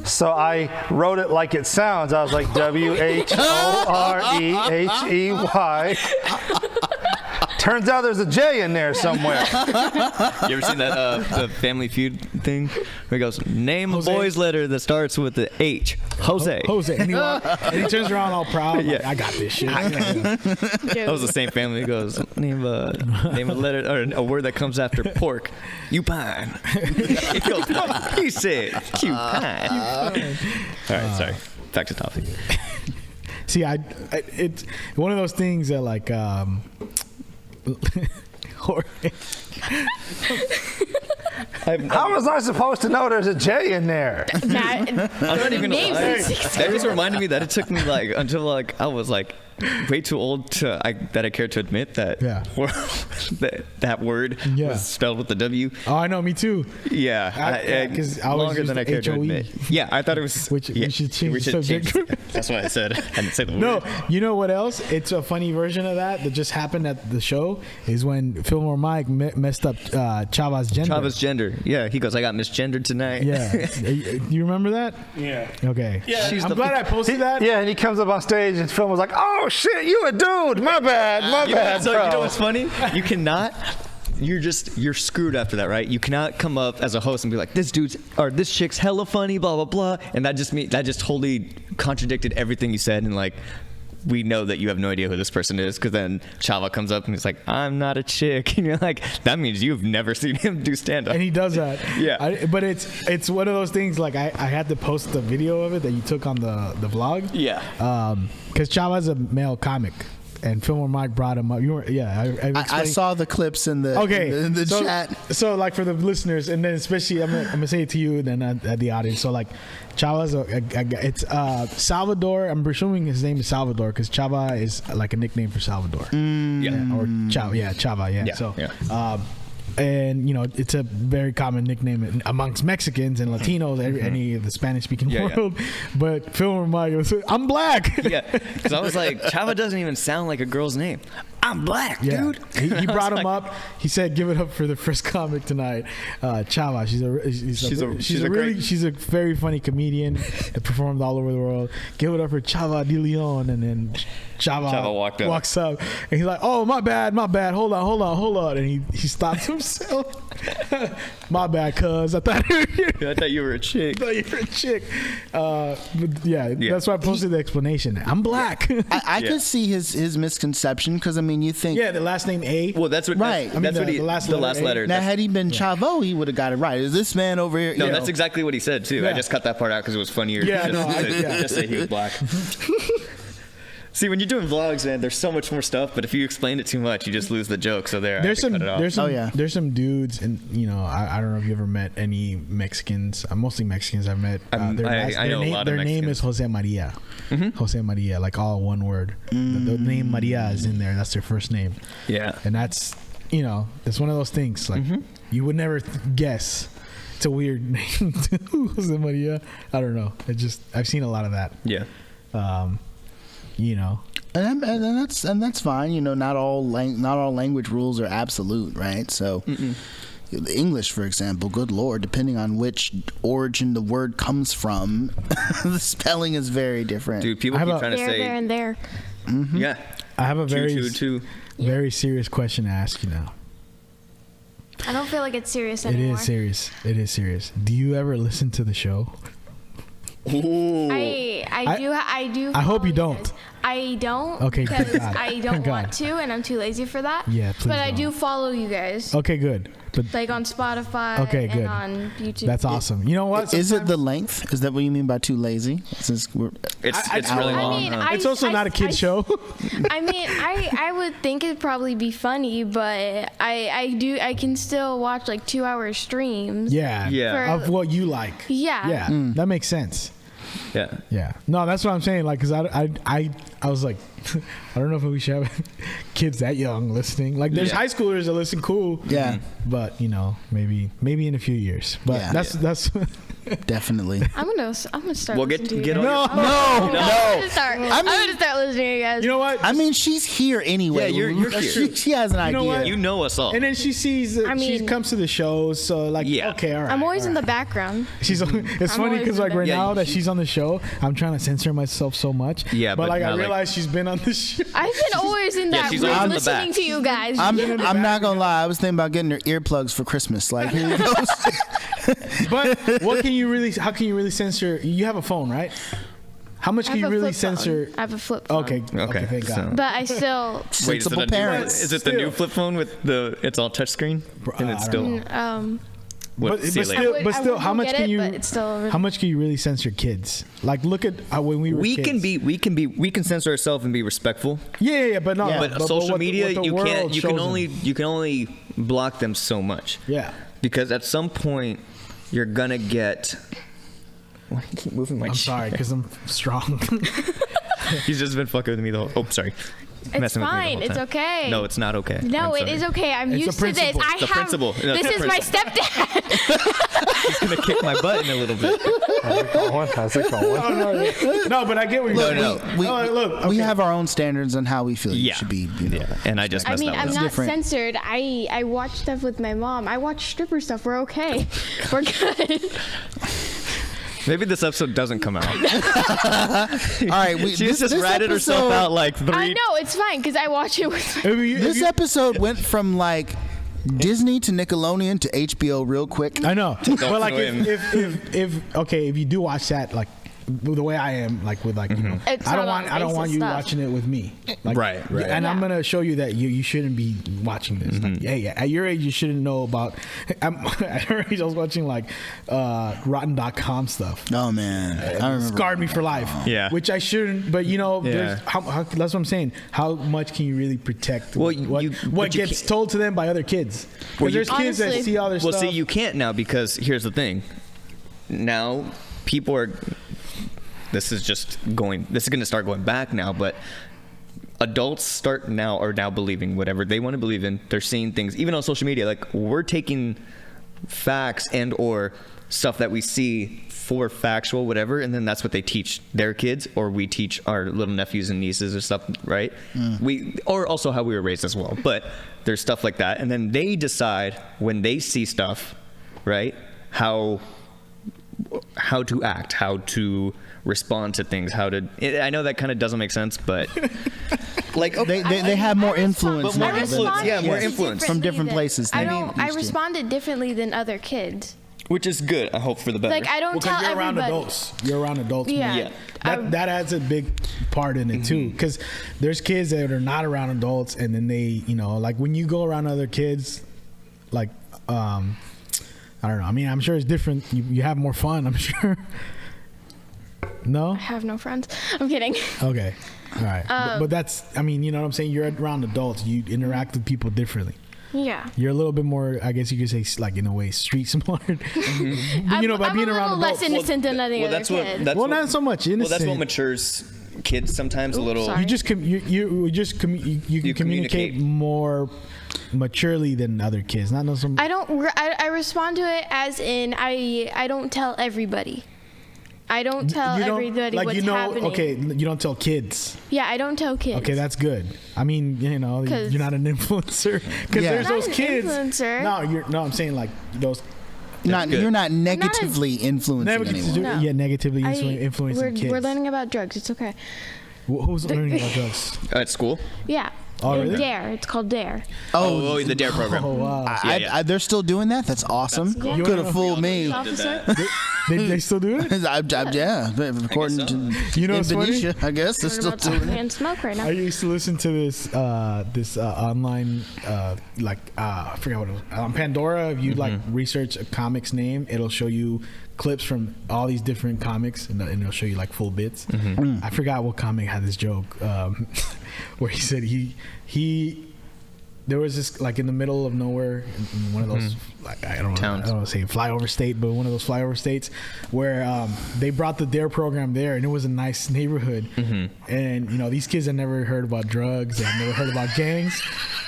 So I wrote it like it sounds. I was like, WHOREHEY. Turns out there's a J in there somewhere. You ever seen that the Family Feud thing where he goes, name Jose. a boy's letter that starts with the H, Jose. Jose. And he turns around all proud. Like, I got this shit. That was the same family. He goes, name a letter or a word that comes after pork. You pine. He goes, he said, cute pine. All right, sorry. Back to topic. See, it's one of those things that like, Jorge. How was I supposed to know there's a J in there? I'm not even gonna Names lie. in 6th That just reminded me that it took me like until like I was like way too old that I care to admit that. Yeah. that word was spelled with the W. Oh, I know. Me too. Yeah. Because I was longer than I care to admit. Yeah, I thought it was. We should change the subject. That's what I said. I didn't say the word. No, you know what else? It's a funny version of that just happened at the show. Is when Fillmore Mike messed up Chava's gender. Chava's gender. Yeah, he goes, I got misgendered tonight. Yeah. You remember that? Yeah. Okay. Yeah. I'm glad I posted that. Yeah, and he comes up on stage and Phil was like, "Oh shit, you a dude? My bad, bad." So you know what's funny? You cannot. You're screwed after that, right? You cannot come up as a host and be like, this chick's hella funny, blah blah blah, and that just totally contradicted everything you said, and like, we know that you have no idea who this person is, because then Chava comes up and he's like, I'm not a chick, and you're like, that means you've never seen him do stand up. And he does that. Yeah. But it's one of those things, like I had to post the video of it that you took on the vlog. Yeah. Because Chava's a male comic. And Fillmore Mike brought him up. I saw the clips in the chat. So like for the listeners, and then especially I'm gonna say it to you, and then at the audience. So like Chava's it's Salvador. I'm presuming his name is Salvador because Chava is like a nickname for Salvador. Or Chava. Yeah, Chava. Yeah. So. And it's a very common nickname amongst Mexicans and Latinos, any of the Spanish-speaking world. But Fillmore Mike was, I'm black. Yeah, because I was like, Chava doesn't even sound like a girl's name. I'm black, dude. He brought him up. He said, "Give it up for the first comic tonight, Chava." She's a very funny comedian that performed all over the world. Give it up for Chava de Leon, and then Chava walks up, and he's like, "Oh, my bad. Hold on," and he stops himself. My bad, cuz I thought you were a chick. But that's why I posted the explanation. I'm black. I could see his misconception, because I mean, you think the last name A. Well, that's what right. The last letter. Now, had he been Chavo, he would have got it right. Is this man over here? No, that's exactly what he said too. I just cut that part out because it was funnier. Just say he was black. See, when you're doing vlogs, man, there's so much more stuff. But if you explain it too much, you just lose the joke. So there's some dudes, and I don't know if you ever met any Mexicans. Mostly Mexicans I've met. I know a lot of Mexicans. Their name is Jose Maria. Mm-hmm. Jose Maria, like all one word. The name Maria is in there. That's their first name. Yeah, and that's that's one of those things. Like you would never guess. It's a weird name too, Jose Maria. I don't know. I've seen a lot of that. Yeah. And that's fine. Not all language rules are absolute, right? So, English, for example, good Lord, depending on which origin the word comes from, the spelling is very different. Dude, people keep trying to say there and there. Mm-hmm. Yeah. I have a very serious question to ask you now. I don't feel like it's serious anymore. It is serious. Do you ever listen to the show? Ooh. I do. I hope you don't. Guys. I don't. Okay, because I don't want to, and I'm too lazy for that. Yeah, please. But I do follow you guys. Okay, good. But like on Spotify. Okay, good. And on YouTube. That's awesome. You know what? Is it the length? Is that what you mean by too lazy? It's really long. It's also not a kid show. I mean, I would think it'd probably be funny, but I can still watch like 2-hour streams. Yeah. Of what you like. Yeah. Yeah. That makes sense. Yeah. No, that's what I'm saying. Like, cause I was like, I don't know if we should have kids that young listening. Like, there's high schoolers that listen cool. Yeah. But maybe in a few years. But that's definitely. I'm gonna start. Well, listening to you get guys. on. I'm gonna start listening to you guys. You know what? I mean, she's here anyway. Yeah, you're here. She has an idea. You know us all. And then she sees. She comes to the shows. So like, okay, all right. I'm always in the background. It's funny because like now that she's on the show, I'm trying to censor myself so much. Yeah, but like I realize she's been on the show. I've been always in that room listening to you guys. I'm not gonna lie. I was thinking about getting her earplugs for Christmas. Like, here you go. But how can you really censor? You have a phone, right? How much can you really censor? I have a flip phone. Okay, thank God. But I still. Sensible parents. Is it the new flip phone with it's all touchscreen? And it's still. But still, how much can you really censor kids? Like, look at when we were kids. We can censor ourselves and be respectful. Yeah, but no. But social media, you can't. You can only block them so much. Yeah. Because at some point, you're gonna get. Why do you keep moving my chair? I'm sorry, because I'm strong. He's just been fucking with me the whole. Oh, sorry. It's Messing with me the fine. whole It's time. okay. No, it's not okay. No, I'm it is sorry. okay. I'm It's used the to this. principle. I The have. principle. No, This the is my stepdad. He's gonna kick my butt in a little bit. How's it going? No, but I get what you're saying. Look, we have our own standards on how we feel you Yeah. should be. You know. Yeah, and I just I messed mean, up. I'm with not different. censored. I watch stuff with my mom. I watch stripper stuff. We're okay. We're good. Maybe this episode doesn't come out. All right, She's just ratted herself out like 3. I know it's fine because I watch it with. This episode went from like Disney to Nickelodeon to HBO real quick. I know, but like throw him. if you do watch that, like the way I am, like with like you know, It's I don't not want racist you stuff. watching it with me. Like, Right. And I'm Yeah. gonna show you that you shouldn't be watching this. Like, hey, at your age, you shouldn't know about. At her age, I was watching like Rotten.com stuff. Oh man, I remember. Scarred me for life. Yeah. Which I shouldn't. But you know, Yeah. there's how, that's what I'm saying. How much can you really protect Well, what but you gets can't- told to them by other kids? Because Well, you- there's kids that Honestly- see all their Well, stuff. see, you can't now because here's the thing. Now people are. This is going to start going back now, but adults are now believing whatever they want to believe in. They're seeing things even on social media. Like we're taking facts and or stuff that we see for factual whatever, and then that's what they teach their kids, or we teach our little nephews and nieces or stuff, right? Or also how we were raised as well. But there's stuff like that, and then they decide when they see stuff, right? How to act, how to respond to things, I know that kind of doesn't make sense, but like okay, They have more influence. But more now influence, than- yeah, more influence. From different places I than don't. we I used to. responded differently than other kids. which is good. I hope for the better. Like I don't Well, 'cause tell you're around everybody. adults. You're around adults. Yeah. more. Yeah. That adds a big part in it too, because there's kids that are not around adults, and then they, you know, like when you go around other kids, like, I don't know. I mean, I'm sure it's different. You have more fun. I'm sure. No. I have no friends. I'm kidding. Okay. All right. But that's. I mean, you know what I'm saying. You're around adults. You interact with people differently. Yeah. You're a little bit more, I guess you could say, like in a way, street smart. But, you know, by I'm being a around little adults. less innocent than any other kid. Well, not so much innocent. Well, that's what matures kids sometimes a little. sorry. You just you can communicate more maturely than other kids. Not some. I respond to it as in I don't tell everybody. I don't tell everybody like, what's you know, happening. okay, you don't tell kids. Yeah, I don't tell kids. Okay, that's good. I mean, you know, 'Cause- you're not an influencer because Yeah. there's Not those an kids. influencer. No, I'm saying like those. Not good. you're not negatively influencing anyone. No. Yeah, negatively influencing we're, kids. We're learning about drugs. It's okay. Who's learning about drugs? At school? Yeah. Oh, In really? Dare. It's called Dare. Oh, the DARE program. Oh wow! Yeah. They're still doing that. That's awesome. cool. You Could wanna- have fooled me. Officer. They still do it? Yeah, according to You know what's funny? Indonesia, I guess they're Learn still about doing it. and smoke right now. I used to listen to this online I forgot what it was on Pandora. If you like research a comic's name, it'll show you clips from all these different comics, and it'll show you like full bits. I forgot what comic had this joke where he said he there was this like in the middle of nowhere in one of those like I don't Towns. want to say flyover state, but one of those flyover states where they brought the DARE program there, and it was a nice neighborhood. And you know, these kids had never heard about drugs, and never heard about gangs.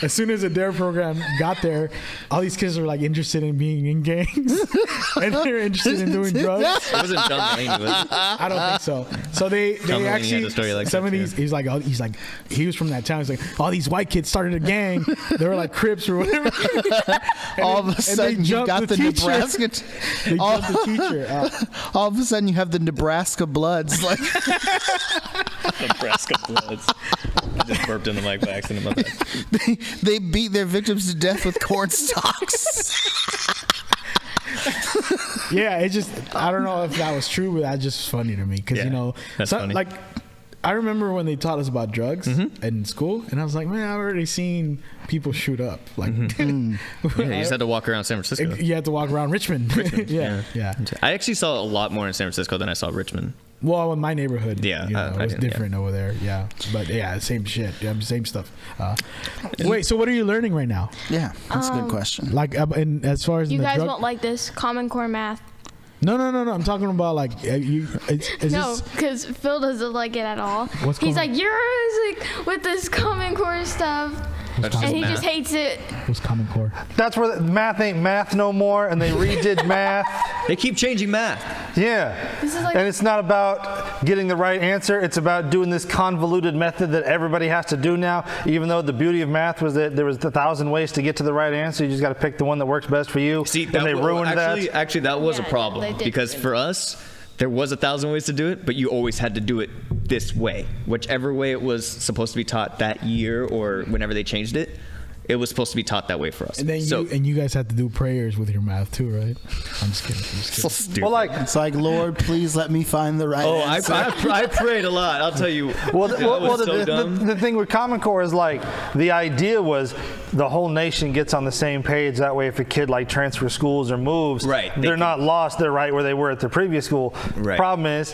As soon as the DARE program got there, all these kids were like interested in being in gangs, and they're interested in doing drugs. It wasn't John Mulaney, was it? I don't think so. So they Mulaney had actually a story like some that, of these. He's like he was from that town. He's like, all these white kids started a gang. They were like Crips or whatever. All of a sudden, you got the teacher. Nebraska. They all, jumped the teacher. all of a sudden, you have the Nebraska Bloods. Like, Nebraska Bloods. I just burped in the mic by accident. My bad. they beat their victims to death with corn stalks. Yeah, it just I don't know if that was true, but that's just funny to me because Yeah, you know, that's funny. like I remember when they taught us about drugs in school, and I was like, man, I've already seen people shoot up. Like, Yeah, you just had to walk around San Francisco. you had to walk around Richmond. yeah. I actually saw a lot more in San Francisco than I saw Richmond. Well, in my neighborhood, Yeah, you know, I it was didn't, different over there. Yeah, but yeah, same shit. Yeah, same stuff. Wait, so what are you learning right now? Yeah, that's a good question. Like, and as far as You in the guys drug, won't like this. Common Core math. No. I'm talking about like you. No, because Phil doesn't like it at all. going He's like, you're like with this Common Core stuff, and he just hates it. What's Common Core? That's where math ain't math no more, and they redid math. They keep changing math. Yeah. This is like, And it's not about getting the right answer. It's about doing this convoluted method that everybody has to do now. Even though the beauty of math was that there was 1,000 ways to get to the right answer, you just got to pick the one that works best for you. See, and they ruined that. Actually, that was a Yeah, problem they did because ruin for us, there was 1,000 ways to do it, but you always had to do it this way. Whichever way it was supposed to be taught that year or whenever they changed it, it was supposed to be taught that way for us. And then you guys had to do prayers with your math too, right? I'm just kidding. So stupid. Well, like, It's like, Lord, please let me find the right answer. I prayed a lot. I'll tell you. the thing with Common Core is like the idea was the whole nation gets on the same page. That way, if a kid like transfers schools or moves, Right, they're not lost. They're right where they were at their previous school. Right. Problem is,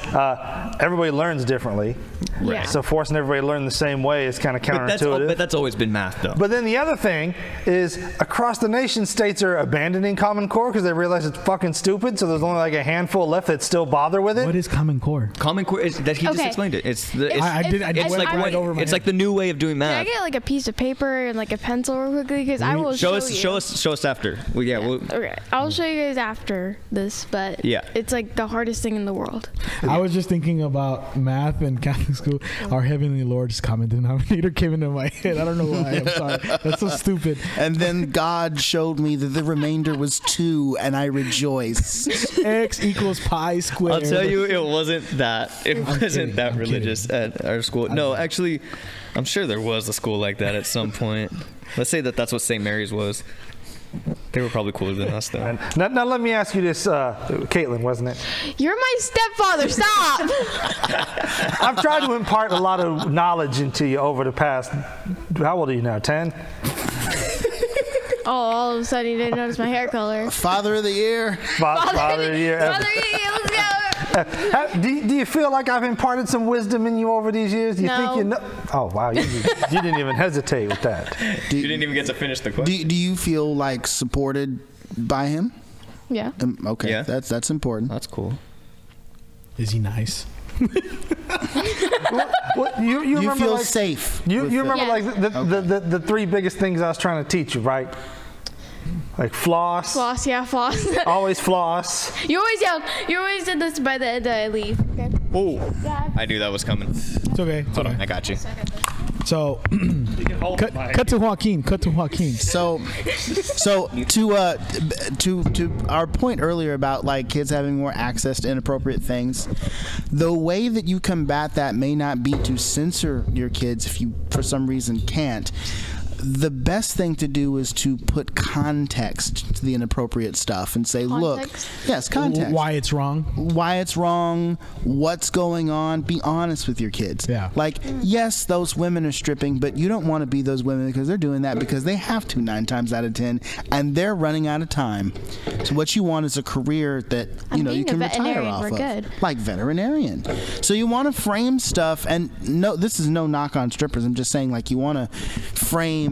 everybody learns differently. Yeah. So forcing everybody to learn the same way is kind of counterintuitive. But that's always been math, though. But then the other thing is across the nation, states are abandoning Common Core because they realize it's fucking stupid. So there's only like a handful left that still bother with it. What is Common Core? Common Core is that he just Okay. explained it. It's like the new way of doing Can I math. get like a piece of paper and like a pencil real quickly? Because I will show you. Show us after. Well, yeah. Okay, I'll show you guys after this, but Yeah. it's like the hardest thing in the world. I was just thinking about math in Catholic school. Our Heavenly Lord's common denominator came into my head. I don't know why. I'm sorry. That's so stupid. And then God showed me that the remainder was 2, and I rejoice. X equals pi squared. I'll tell you, it wasn't that. It wasn't kidding, that I'm religious at our school. No, actually, I'm sure there was a school like that at some point. Let's say that's what St. Mary's was. They were probably cooler than us, though. And now let me ask you this, Caitlin, wasn't it? You're my stepfather. Stop. I've tried to impart a lot of knowledge into you over the past. How old are you now? 10? Oh, all of a sudden you didn't notice my hair color. Father of the year. Father of the year. Father of the year, let's go. Do you feel like I've imparted some wisdom in you over these years? Do you think you know? Oh, wow. You didn't even hesitate with that. You didn't even get to finish the question. Do you feel like supported by him? Yeah. Okay, Yeah. that's important. That's cool. Is he nice? Well, you You remember feel like, safe. You remember Yeah. like the 3 biggest things I was trying to teach you, right? Like floss. Floss, yeah, floss. Always floss. You always yelled. You always did this by the end I leave. Okay. Oh, I knew that was coming. It's okay. It's Hold on, okay. I got you. So, cut to Joaquin. Cut to Joaquin. So to our point earlier about like kids having more access to inappropriate things, the way that you combat that may not be to censor your kids if you for some reason can't. The best thing to do is to put context to the inappropriate stuff and say, Context? look, yes, context. Why it's wrong? Why it's wrong, what's going on. Be honest with your kids. Yeah. Like, yes, those women are stripping, but you don't want to be those women because they're doing that because they have to 9 times out of 10, and they're running out of time. So what you want is a career that you being can a retire veterinarian, off we're of, good. like veterinarian. So you want to frame stuff, and no, this is no knock on strippers. I'm just saying, like, you want to frame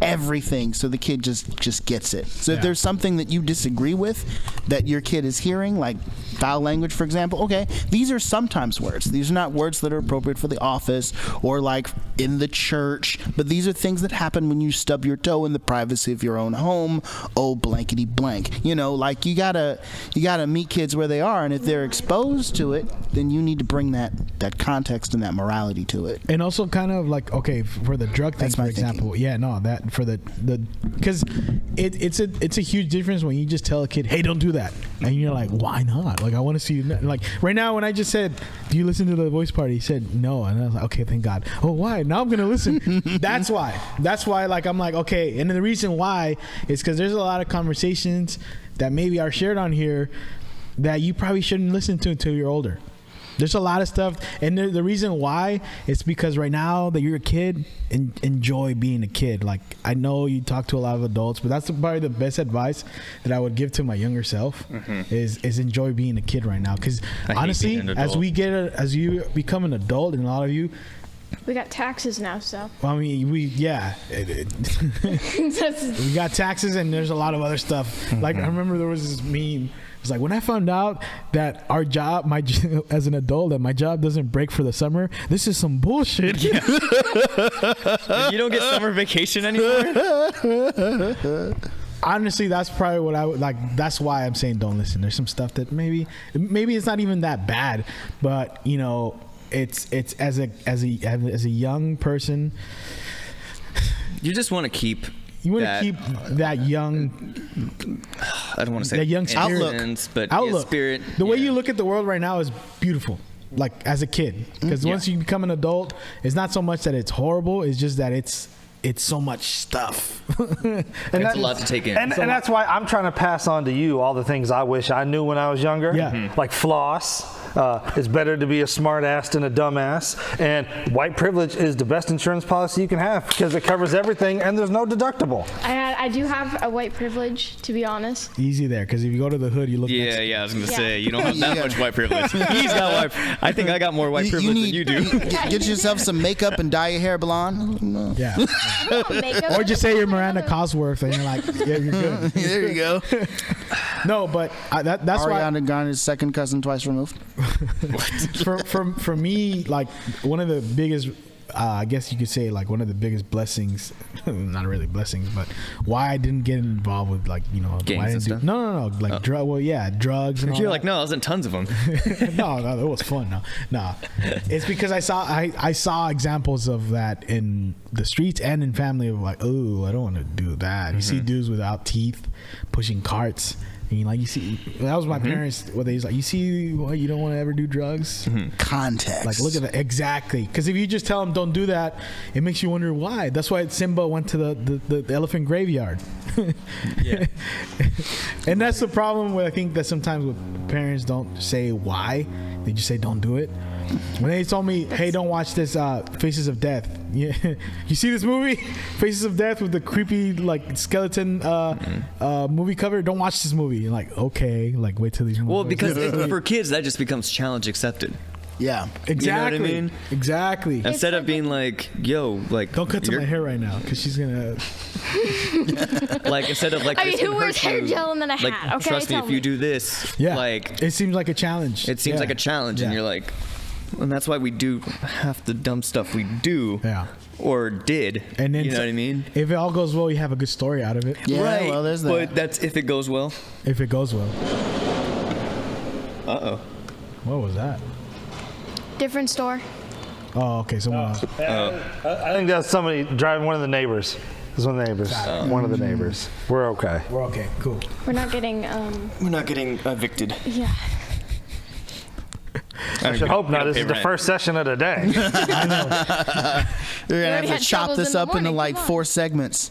everything so the kid just gets it. So if there's something that you disagree with that your kid is hearing, like foul language, for example, okay, these are sometimes words. These are not words that are appropriate for the office or like in the church, but these are things that happen when you stub your toe in the privacy of your own home. Oh, blankety blank. You know, like you gotta meet kids where they are, and if they're exposed to it, then you need to bring that context and that morality to it. And also kind of like, okay, for the drug thing, That's for my example, yeah, no, that for the because it's a huge difference when you just tell a kid, hey, don't do that, and you're like, why not? Like, I want to see you. Like right now, when I just said, do you listen to the voice party? He said no, and I was like, okay, thank God. Oh, why? Now I'm gonna listen. That's why. Like I'm like, okay, and then the reason why is because there's a lot of conversations that maybe are shared on here that you probably shouldn't listen to until you're older. There's a lot of stuff, and the reason why is because right now that you're a kid, enjoy being a kid. Like, I know you talk to a lot of adults, but that's probably the best advice that I would give to my younger self is enjoy being a kid right now. Because honestly, as you become an adult, and a lot of you, We got taxes now, so. I mean, we got taxes, and there's a lot of other stuff. Like I remember there was this meme It's like when I found out that our job, as an adult, that my job doesn't break for the summer. This is some bullshit. You don't get summer vacation anymore. Honestly, that's probably what I would like. That's why I'm saying don't listen. There's some stuff that maybe it's not even that bad, but you know, it's as a young person, you just want to keep. You want to keep that young. I don't want to say that young outlook, but outlook. Yeah, spirit. The way you look at the world right now is beautiful. Like as a kid, because once you become an adult, it's not so much that it's horrible. It's just that it's so much stuff. And that's a lot to take in. And that's why I'm trying to pass on to you all the things I wish I knew when I was younger. Yeah. Like floss. It's better to be a smart ass than a dumb ass. And white privilege is the best insurance policy you can have because it covers everything and there's no deductible. I do have a white privilege, to be honest. Easy there, because if you go to the hood, you look. Yeah, I was gonna say you don't have that much white privilege. He's got white. I think I got more white privilege than you do. Get yourself some makeup and dye your hair blonde. Yeah. Makeup. Or just say you're Miranda Cosworth, and you're like, yeah, you're good. There you go. No, but that's Ariana Grande's second cousin twice removed. for me, like one of the biggest, I guess you could say, like one of the biggest blessings, not really blessings, but why I didn't get involved with, like, you know, gangs why I and didn't stuff? No, like drugs and all You're that. like, no, I was in tons of them. no, it was fun. No, it's because I saw examples of that in the streets and in family of like, oh, I don't want to do that. You see dudes without teeth pushing carts. I mean, like, you see, that was my parents. What they was like, you see, what, you don't want to ever do drugs. Context. Like, look at that. Exactly. Because if you just tell them don't do that, it makes you wonder why. That's why Simba went to the elephant graveyard. Yeah. And that's the problem with, I think that sometimes with parents don't say why. They just say don't do it. When they told me, hey, don't watch this Faces of Death. Yeah. You see this movie? Faces of Death with the creepy, like, skeleton movie cover? Don't watch this movie. You're like, okay. Like, wait till these movies. Well, because for kids, that just becomes challenge accepted. Yeah. Exactly. You know what I mean? Exactly. Instead of being like, yo, like, Don't cut to my hair right now, because she's going to... like, instead of like, I mean, this who can wears hurt hair you. gel and then a Like, hat? Okay, trust me, tell if you do this, Yeah. like, it seems like a challenge. it seems like a challenge, and you're like, and that's why we do half the dumb stuff we do. Yeah. Or did. And then you know what I mean? If it all goes well, you have a good story out of it. Yeah, right. well, there's that. But that's if it goes well. If it goes well. Uh-oh. What was that? Different store. Oh, okay. Someone else. I think that's somebody driving one of the neighbors. It's one of the neighbors. One of the neighbors. We're okay. We're okay. Cool. We're not getting, We're not getting evicted. yeah. I should hope not. This is the first session of the day. We're going to already have had to chop troubles this in the up into morning, like come on. 4 segments.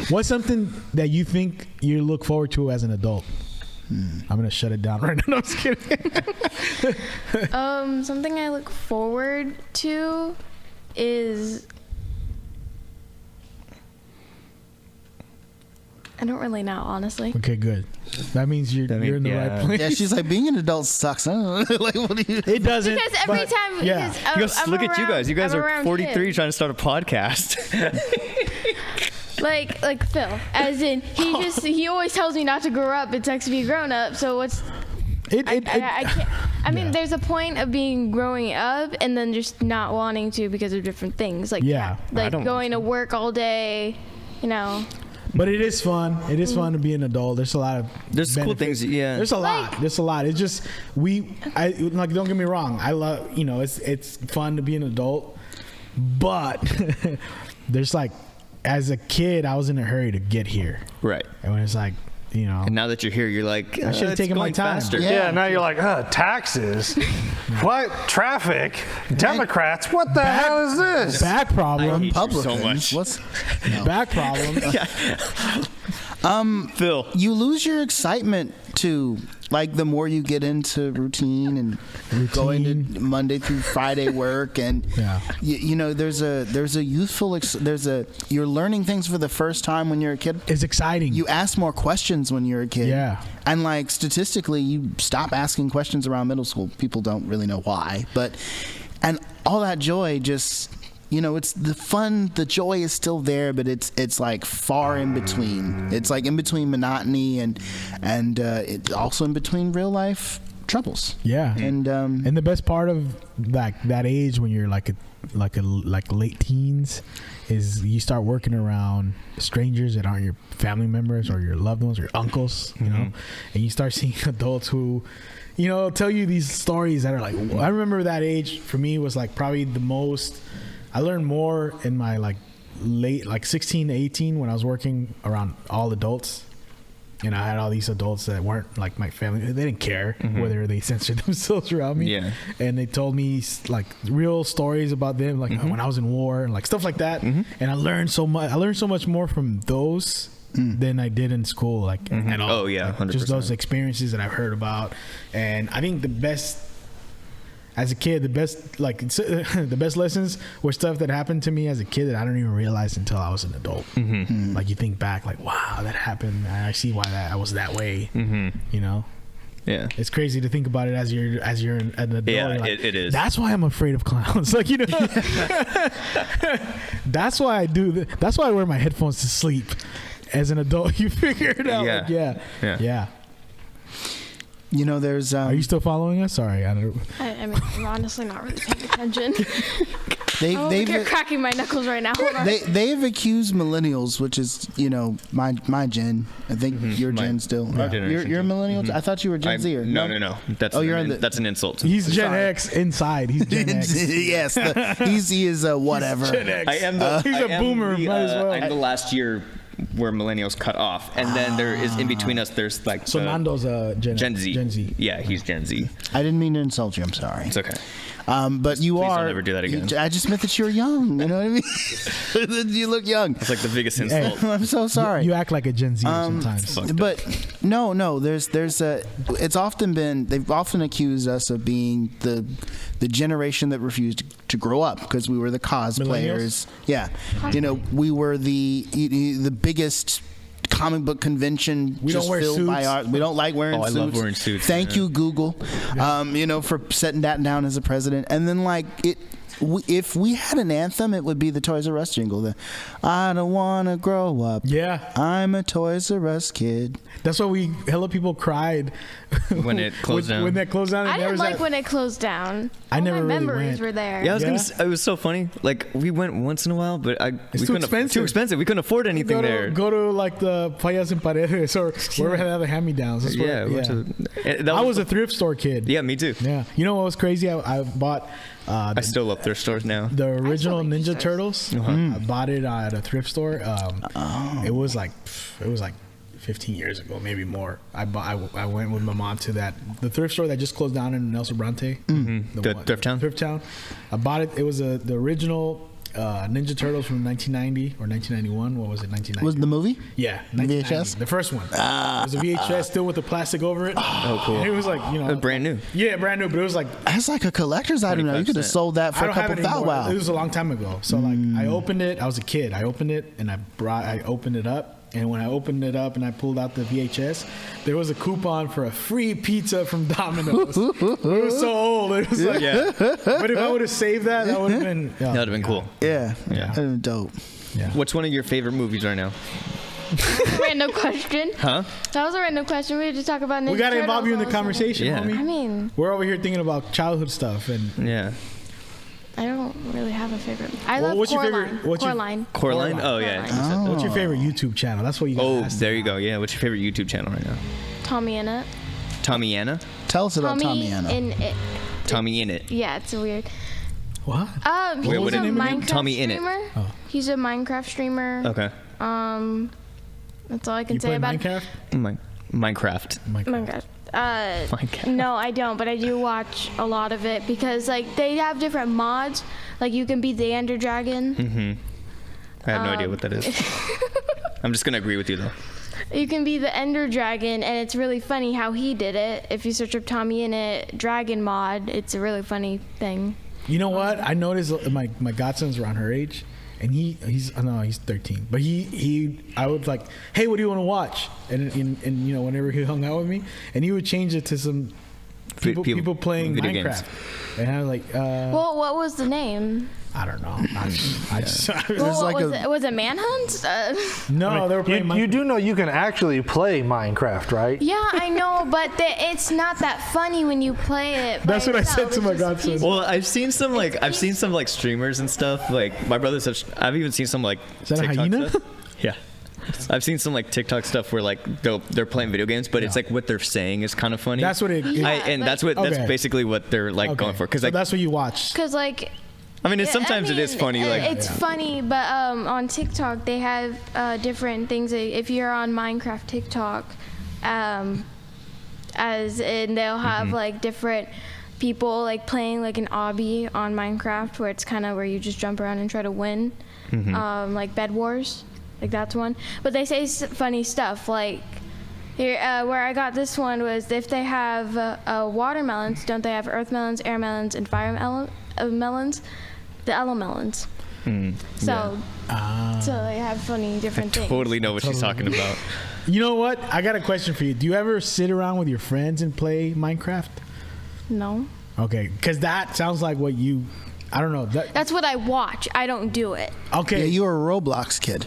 What's something that you think you look forward to as an adult? I'm going to shut it down right now. No, I'm just kidding. Something I look forward to is, I don't really know, honestly. Okay, good. That means you're in the right place. Yeah, she's like, being an adult sucks. I don't know. Like, what do you... It doesn't. Because every but- time, yeah. because Look at you guys. You guys I'm are around 43 kids. trying to start a podcast. Like Phil, as in he always tells me not to grow up. It sucks to be grown up. So what's I can't. I mean, there's a point of being growing up and then just not wanting to because of different things. Like like going to work all day, you know. But it is fun. It is fun to be an adult. There's a lot of There's cool things, yeah. There's a lot. There's a lot. It's just like, don't get me wrong. I love, it's fun to be an adult, but there's like, as a kid, I was in a hurry to get here. Right. And when it's like, And now that you're here, you're like, I should have it's taken my going time. faster. Yeah, now you're like, taxes? What? Traffic? Democrats? What the hell is this? back problem. hate you Publicans. so much. What's... No. Back problem. Phil. You lose your excitement to, like, the more you get into routine and going to Monday through Friday work, and there's a youthful you're learning things for the first time when you're a kid. It's exciting. You ask more questions when you're a kid. Yeah. And like statistically, you stop asking questions around middle school. People don't really know why, and all that joy just it's the fun, the joy is still there, but it's like far in between. It's like in between monotony and it's also in between real life troubles. Yeah. And the best part of that age when you're like late teens is you start working around strangers that aren't your family members or your loved ones or your uncles, you know, and you start seeing adults who, tell you these stories that are like, I remember that age for me was like probably the most, I learned more in my like late, like 16 to 18 when I was working around all adults. And I had all these adults that weren't like my family. They didn't care whether they censored themselves around me. Yeah. And they told me like real stories about them, like when I was in war and like stuff like that. And I learned so much. I learned so much more from those than I did in school. Like at all. Oh yeah, 100%. Just those experiences that I've heard about. And I think the best. As a kid, the best lessons were stuff that happened to me as a kid that I don't even realize until I was an adult. Like you think back, like, wow, that happened. I see why I was that way. Yeah, it's crazy to think about it as you're an adult. Yeah, like, it is. That's why I'm afraid of clowns. Like that's why I do. That's why I wear my headphones to sleep. As an adult, you figure it out. Yeah. Like, yeah. There's. Are you still following us? Sorry, I mean, I'm honestly not really paying attention. You're cracking my knuckles right now. They've accused millennials, which is my gen. I think your gen still. You're a millennial. I thought you were Gen Z. No. That's an insult. He's Gen X inside. He's Gen X. Yes, he is whatever. Gen X. I am he's a boomer. Might as well. I'm the last year where millennials cut off, and then there is in between us. There's like so Nando's Gen Z. Gen Z. Yeah, he's Gen Z. I didn't mean to insult you. I'm sorry. It's okay. But you Please are. don't ever do that again. I just meant that you're young. You know what I mean? You look young. It's like the biggest insult. I'm so sorry. You act like a Gen Z sometimes. But no. There's it's often been, they've often accused us of being the generation that refused to grow up because we were the cosplayers. Yeah, we were the biggest comic book convention. We don't wear suits. We don't like wearing suits. I love wearing suits. Thank you, Google, for setting that down as a president. And then if we had an anthem, it would be the Toys R Us jingle. I don't want to grow up. Yeah. I'm a Toys R Us kid. That's why hella people cried when it closed down. When that closed down. I didn't like when it closed down. I never my really memories went. were there. Yeah, it was so funny. Like we went once in a while, but too expensive. Too expensive. We couldn't afford anything there. Go to like the Payas and Paredes or wherever had other hand-me-downs. I was a thrift store kid. Yeah, me too. Yeah. You know what was crazy? I bought. I still love thrift stores now. The original Ninja Turtles. I bought it at a thrift store. It was like 15 years ago, maybe more. I went with my mom to the thrift store that just closed down in Nelson Bronte. The Thrift Town? Thrift Town. I bought it. It was the original Ninja Turtles from 1990 or 1991. What was it, 1990? Was it the movie? Yeah. VHS? The first one. It was a VHS still with the plastic over it. Oh, cool. And it was like, It was brand new. Yeah, brand new, but it was like... That's like a collector's item now. You could have sold that for a couple thousand. Wow. It was a long time ago. So like I opened it. I was a kid. I opened it and I opened it up. And when I opened it up and I pulled out the VHS, there was a coupon for a free pizza from Domino's. It was so old. It was like, but if I would have saved that would have been... that would have been cool. Yeah. That would have been dope. Yeah. What's one of your favorite movies right now? Random question. Huh? That was a random question. We had to talk about Ninja We got to Turtles involve you in the also. conversation, Yeah. homie. I mean... We're over here thinking about childhood stuff. And Yeah. I don't really have a favorite. I love what's your Coraline. favorite- what's your- Coraline. Coraline? Oh, yeah. Coraline. You said that. what's your favorite YouTube channel? That's what you got to Oh, ask. there you go. Yeah. What's your favorite YouTube channel right now? Tommy in it. Tommy Anna? Tell us about Tommy Anna. in it. Tommy in it. Yeah, it's weird. What? He's Wait, a what is it? Minecraft Tommy in it. streamer. Oh. He's a Minecraft streamer. Okay. That's all I can You say play about Minecraft? Minecraft. Minecraft. Minecraft. No, I don't, but I do watch a lot of it because like they have different mods. Like you can be the Ender Dragon. Mm-hmm. I have no idea what that is. I'm just gonna agree with you though. You can be the Ender Dragon, and it's really funny how he did it. If you search up Tommy in it Dragon mod, it's a really funny thing. You know what? I noticed my godson's around her age, and he's 13, but I would like, hey, what do you want to watch? And you know, whenever he hung out with me, and he would change it to some people playing video Minecraft. games. And I was like, Well, what was the name? I don't know. Was it Manhunt? No, they were playing You do know you can actually play Minecraft, right? Yeah, I know, but it's not that funny when you play it. by That's what I yourself. said to It's my just godson. peaceful. Well, I've seen some streamers and stuff. Like my brothers have. I've even seen some like Is that a TikTok hyena? stuff. Yeah. I've seen some like TikTok stuff where like they're playing video games, but it's like what they're saying is kind of funny. That's what it. Yeah. that's Okay. basically what they're like going for. Because so like that's what you watch. Cause like. I mean, sometimes it is funny. Like It's funny, but on TikTok they have different things. If you're on Minecraft TikTok, and they'll have like different people like playing like an obby on Minecraft, where it's kind of where you just jump around and try to win, like Bed Wars, like that's one. But they say funny stuff like. Here, where I got this one was if they have watermelons, don't they have earth melons, air melons, and fire melons? The melons. So they have funny different things. totally know what she's talking about. You know what? I got a question for you. Do you ever sit around with your friends and play Minecraft? No. Okay, because that sounds like what you. I don't know. That's what I watch. I don't do it. Okay. Yeah, you were a Roblox kid,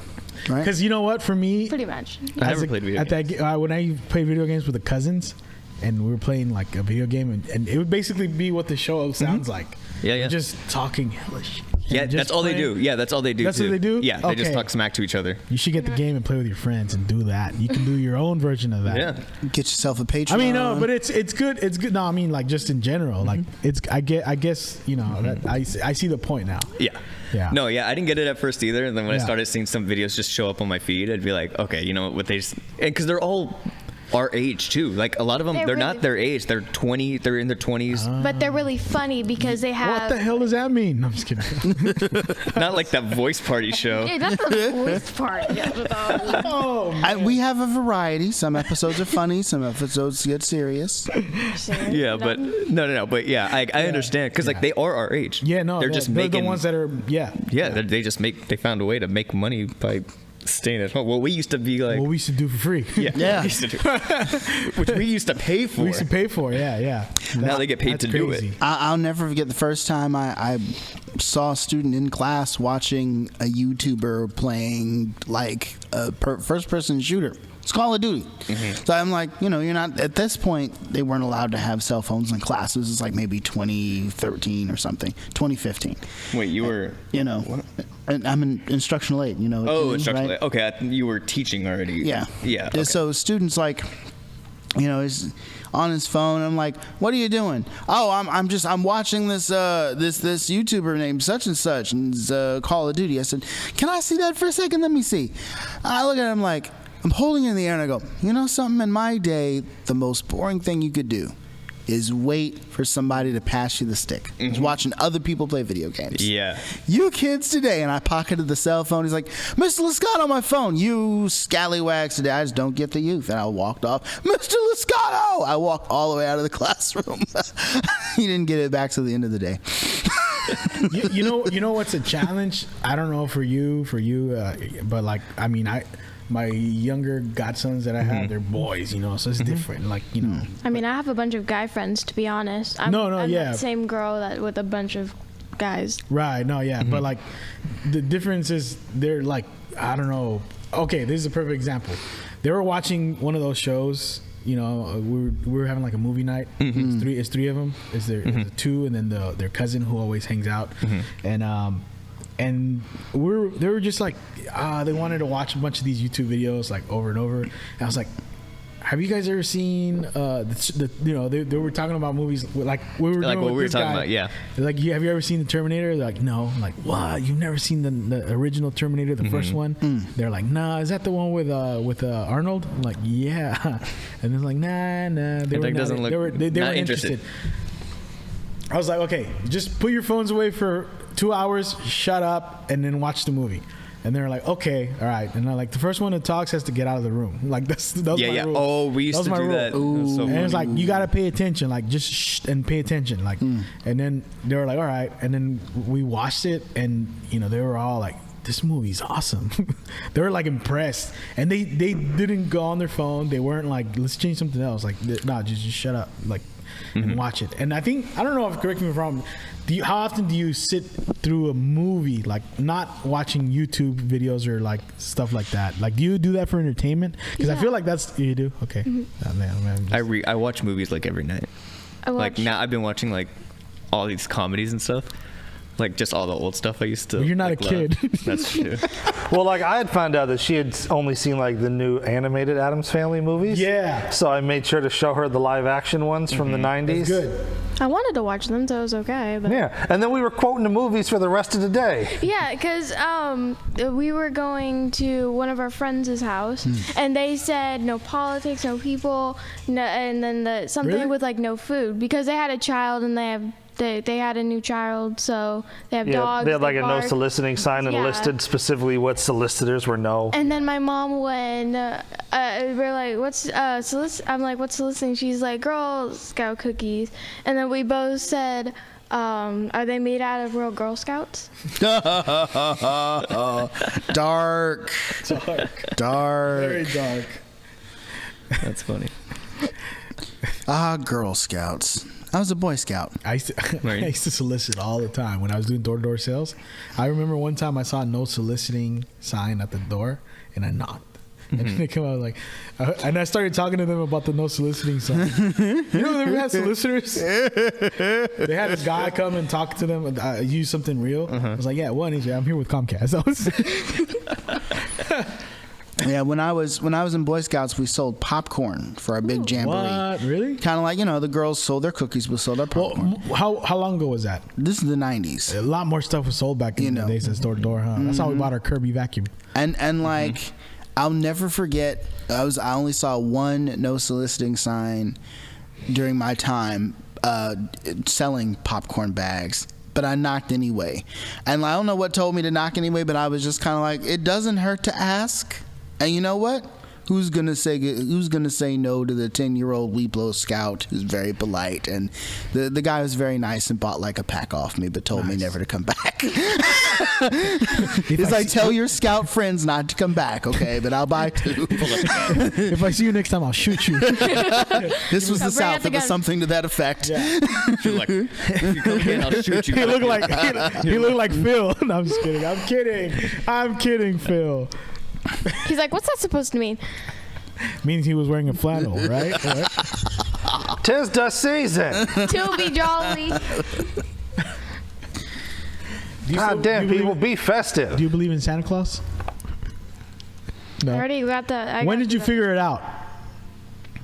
right? Because you know what? For me, Pretty much. I never played video games. when I played video games with the cousins, and we were playing like a video game, and it would basically be what the show sounds like. Yeah, yeah. Just talking hellish. Yeah, And just that's all they playing. do. Yeah, that's all they do. That's too. what they do? Yeah, they just Okay. talk smack to each other. You should get the game and play with your friends and do that. You can do your own version of that. Yeah. Get yourself a Patreon. I mean, no, but it's good. It's good. No, I mean, like just in general, like it's. I guess you know that I see the point now. Yeah. Yeah. No, yeah, I didn't get it at first either. And then when I Yeah. started seeing some videos just show up on my feed, I'd be like, okay, you know what they just, and because they're all our age too. Like a lot of them, they're not really- their age. They're 20. They're in their 20s. But they're really funny because they have. What the hell does that mean? No, I'm just kidding. Not like that voice party show. Dude, that's the voice part. Oh, we have a variety. Some episodes are funny. Some episodes get serious. Yeah, but no. But yeah, I understand because like they are our age. yeah, no, they're just they're making. the ones that are. Yeah. Yeah, they found a way to make money by staying at home. Well, we used to be like. What we used to do for free. Yeah. we used to do, which we used to pay for. We used to pay for. Yeah. Now they get paid That's to do crazy. it. I'll never forget the first time I saw a student in class watching a YouTuber playing like a first-person shooter. It's Call of Duty. So I'm like, you're not, at this point, they weren't allowed to have cell phones in classes. It's like maybe 2013 or something, 2015. Wait, you were. And I'm an instructional aide, Oh, instructional. right? Okay, you were teaching already. Yeah. Yeah. Okay. So students like, is on his phone. I'm like, what are you doing? Oh, I'm watching this this YouTuber named such and such, and it's Call of Duty. I said, can I see that for a second? Let me see. I look at him like, I'm holding it in the air and I go, something, in my day, the most boring thing you could do is wait for somebody to pass you the stick. Is watching other people play video games. Yeah. You kids today, and I pocketed the cell phone. He's like, Mr. Lascato, on my phone. You scallywags today. I just don't get the youth. And I walked off. Mr. Lascato! I walked all the way out of the classroom. He didn't get it back to the end of the day. you know what's a challenge? I don't know for you, but like, I mean, my younger godsons that I have, they're boys, so it's different. Like, I mean, I have a bunch of guy friends, to be honest. I'm yeah. the same girl that with a bunch of guys. Right, no, yeah. But like, the difference is they're like, I don't know. Okay, this is a perfect example. They were watching one of those shows. We were having like a movie night. It's three of them. It's there's two, and then their cousin who always hangs out, and they were just like, they wanted to watch a bunch of these YouTube videos like over and over. And I was like, have you guys ever seen they were talking about movies like we were Like doing what with we were this talking guy. about, yeah. They're like, have you ever seen the Terminator? They're like, no. I'm like, what? You've never seen the original Terminator, the first one? They're like, nah. Is that the one with Arnold? I'm like, yeah. And they're like, nah. They were interested. I was like, okay, just put your phones away for 2 hours, shut up, and then watch the movie. And they're like, okay, all right. And I'm like, the first one that talks has to get out of the room. Like, that was my rule. Oh, we used to do that. Ooh. So and it's like, you got to pay attention. Like, just shh and pay attention. Like, and then they were like, all right. And then we watched it, and, they were all like, this movie's awesome. They were like impressed, and they didn't go on their phone. They weren't like, let's change something else. Like, nah, just shut up, like, and watch it. And I don't know if, correct me if I'm wrong. How often do you sit through a movie, like not watching YouTube videos or like stuff like that? Like, do you do that for entertainment? Because I feel like that's you do. Okay. Oh, man, I watch movies like every night. Like now I've been watching like all these comedies and stuff. Like just all the old stuff I used to. Well, you're not like, a kid. That's true. Well, like I had found out that she had only seen like the new animated Addams Family movies. Yeah. So I made sure to show her the live action ones from the 90s. That's good. I wanted to watch them, so it was okay. But. Yeah, and then we were quoting the movies for the rest of the day. Yeah, because we were going to one of our friends' house, and they said no politics, no people, no, and then something Really? with like no food because they had a child and they had a new child, so they have dogs. They had like a no bark. soliciting sign and listed specifically what solicitors were no. And then my mom went, we're like, what's I'm like, what's soliciting? She's like, Girl Scout cookies. And then we both said, are they made out of real Girl Scouts? Dark. Very dark. That's funny. Girl Scouts. I was a Boy Scout. I used to solicit all the time when I was doing door-to-door sales. I remember one time I saw a no soliciting sign at the door, and I knocked. And then they come out like, and I started talking to them about the no soliciting sign. You know, they had solicitors. They had this guy come and talk to them, use something real. I was like, yeah, what? He's like, I'm here with Comcast. Yeah, when I was in Boy Scouts, we sold popcorn for our big jamboree. What? Really? Kind of like, the girls sold their cookies, we sold our popcorn. Well, how long ago was that? This is the 90s. A lot more stuff was sold back in the days as door to door, huh? That's how we bought our Kirby vacuum. And like, I'll never forget, I only saw one no soliciting sign during my time selling popcorn bags. But I knocked anyway. And I don't know what told me to knock anyway, but I was just kind of like, it doesn't hurt to ask. And you know what? Who's gonna say no to the 10-year-old Weeblo Scout who's very polite? And the guy was very nice and bought like a pack off me, but told me never to come back. He's like, tell your Scout friends not to come back, okay? But I'll buy 2. If I see you next time, I'll shoot you. This was the South. It was something to that effect. Yeah. Like, if you come again, I'll shoot you. He looked like Phil. No, I'm just kidding. I'm kidding, Phil. He's like, what's that supposed to mean? Means he was wearing a flannel, right? 'Tis the season. To be jolly. God damn, people, be festive. Do you believe in Santa Claus? No. I already got that. When did you figure it out?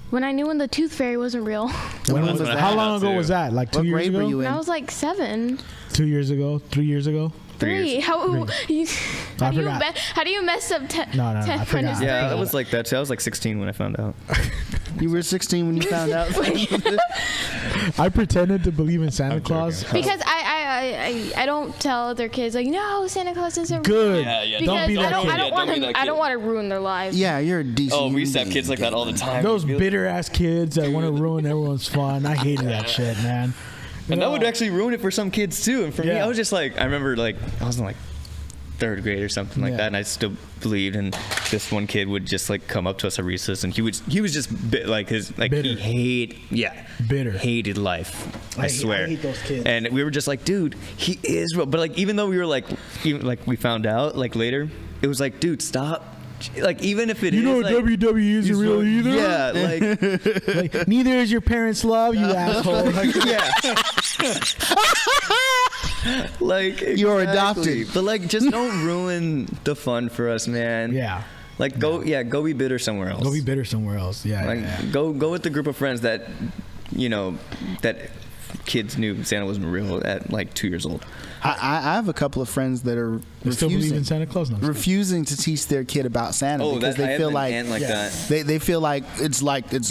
When I knew when the tooth fairy wasn't real. When was that? How long ago was that? Like 2 What years grade ago? were you When in? I was like 7. 2 years ago? 3 years ago? 3. How do you mess up 10? No, I forgot. Yeah, I was like that too. I was like 16 when I found out. You were 16 when you found out? I pretended to believe in Santa Claus. Because I don't tell other kids like, no, Santa Claus isn't Good. Yeah. Because Don't be that kid. I don't want to ruin their lives. Yeah, you're a decent. Oh, we used to have kids like that all the time. Those bitter ass kids that want to ruin everyone's fun. I hated that shit, man. And that would actually ruin it for some kids too. And for me, I was just like, I remember like I was in like 3rd grade or something like that, and I still believed. And this one kid would just like come up to us at recess, and he was just like his like bitter. he hated life. I swear. I hate those kids. And we were just like, dude, he is real. But like even though we were like, we found out like later, it was like, dude, stop. Like even if it is, like, WWE isn't real either. Yeah, like neither is your parents' love, you asshole. Like, yeah. Like You're adopted. But like just don't ruin the fun for us, man. Yeah. Like go be bitter somewhere else. Go be bitter somewhere else. Yeah. Like go with the group of friends that that kids knew Santa wasn't real at like 2 years old. I have a couple of friends that are still believe in Santa Claus. No, refusing to teach their kid about Santa because they feel like they feel like it's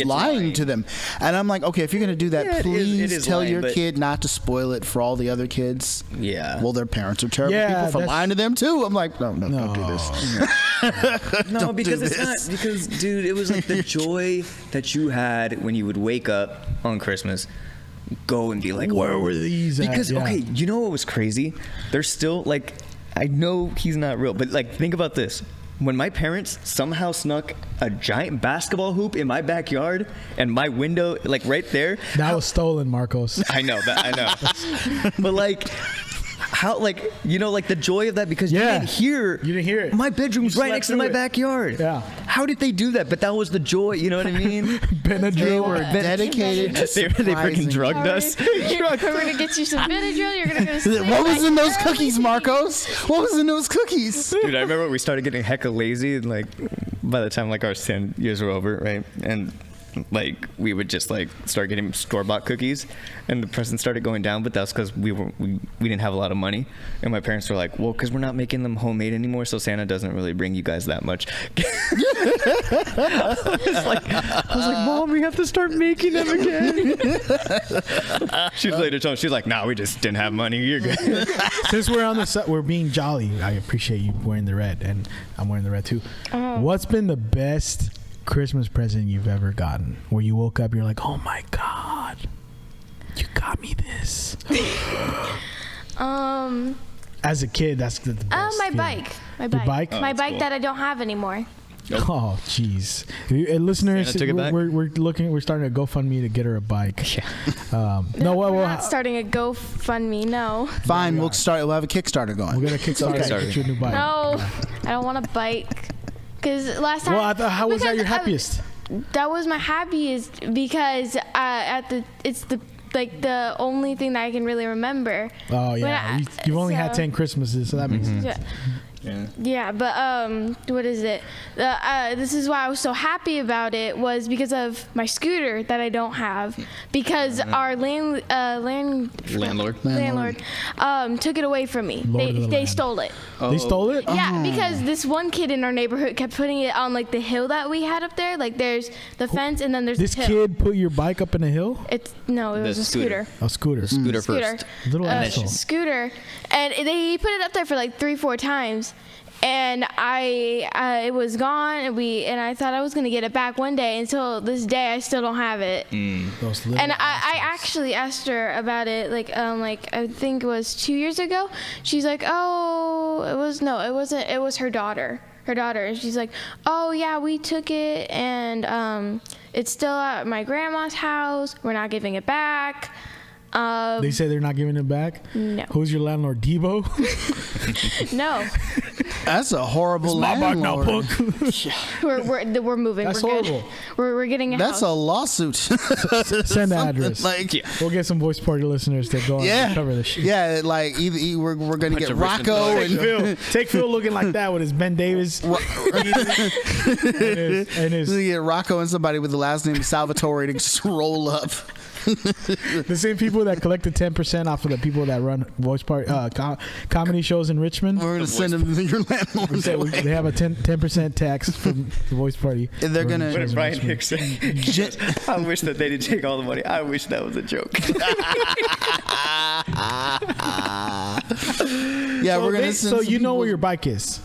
lying to them. And I'm like, okay, if you're gonna do that, please tell your kid not to spoil it for all the other kids. Yeah. Well, their parents are terrible people for lying to them too. I'm like, no, don't do this. No, because it's not. Because dude, it was like the joy that you had when you would wake up on Christmas. Go and be like, where were these? Because okay, you know what was crazy? There's still like, I know he's not real, but like, think about this. When my parents somehow snuck a giant basketball hoop in my backyard and my window, like right there. That was stolen, Marcos. I know that. I know. But like, how, like, you know, like the joy of that, because you didn't hear it. My bedroom's right next to my backyard. Yeah. How did they do that? But that was the joy. You know what I mean? Benadryl. They were dedicated to they freaking drugged us. We're gonna get you some Benadryl. You're gonna go to sleep. What was in those cookies, Marcos? What was in those cookies? Dude, I remember we started getting hecka lazy, and like by the time like our 10 years were over, right? And like we would just like start getting store-bought cookies, and the price started going down. But that's because we didn't have a lot of money, and my parents were like, well, because we're not making them homemade anymore, so Santa doesn't really bring you guys that much. I was like, Mom, we have to start making them again. She's later told me, she's like, nah, we just didn't have money. You're good. Since we're on the set, we're being jolly. I appreciate you wearing the red, and I'm wearing the red too. What's been the best Christmas present you've ever gotten, where you woke up, you're like, oh my God, you got me this? As a kid, that's the best my feeling. bike. Your bike? My that's bike cool. that I don't have anymore. Oh, jeez. Listeners, Santa took it back? we're starting a GoFundMe to get her a bike. Yeah. We're not starting a GoFundMe. No. Fine, we'll have a Kickstarter going. We're gonna kickstart Okay. get you a new bike. No, I don't want a bike. Because last time. Well, how was that your happiest? That was my happiest because it's the only thing that I can really remember. Oh yeah, you've only had 10 Christmases, so that makes sense. Yeah. Yeah, but what is it? This is why I was so happy about it, was because of my scooter that I don't have, because our landlord took it away from me. They stole it. They stole it? Yeah, because this one kid in our neighborhood kept putting it on like the hill that we had up there. Like there's the fence and then there's This the hill. kid put your bike up in a hill? It was a scooter. A scooter. Scooter first. Little asshole. Scooter, and he put it up there for like 3-4 times, and it was gone, and I thought I was gonna get it back one day. Until this day, I still don't have it. Those little And I actually asked her about it, like I think it was 2 years ago. She's like, oh, it wasn't. It was her daughter. And she's like, oh yeah, we took it, and it's still at my grandma's house. We're not giving it back. They say they're not giving it back? No. Who's your landlord, Debo? No. That's a horrible landlord. We're moving. That's we're good. horrible. We're getting a That's house. a lawsuit. Send the address. We'll get some voice party listeners to go on and cover this shit. Yeah, like either we're gonna get of Rocco Richmond Take Phil looking like that with his Ben Davis and his we get Rocco and somebody with the last name Salvatore to just roll up. the same people that collect the 10% off of the people that run voice party comedy shows in Richmond. We're gonna send them your landlords. They have a 10% tax from the voice party. And they're gonna. What did Brian Hicks say? I wish that they didn't take all the money. I wish that was a joke. Yeah, we're gonna. So you know where your bike is?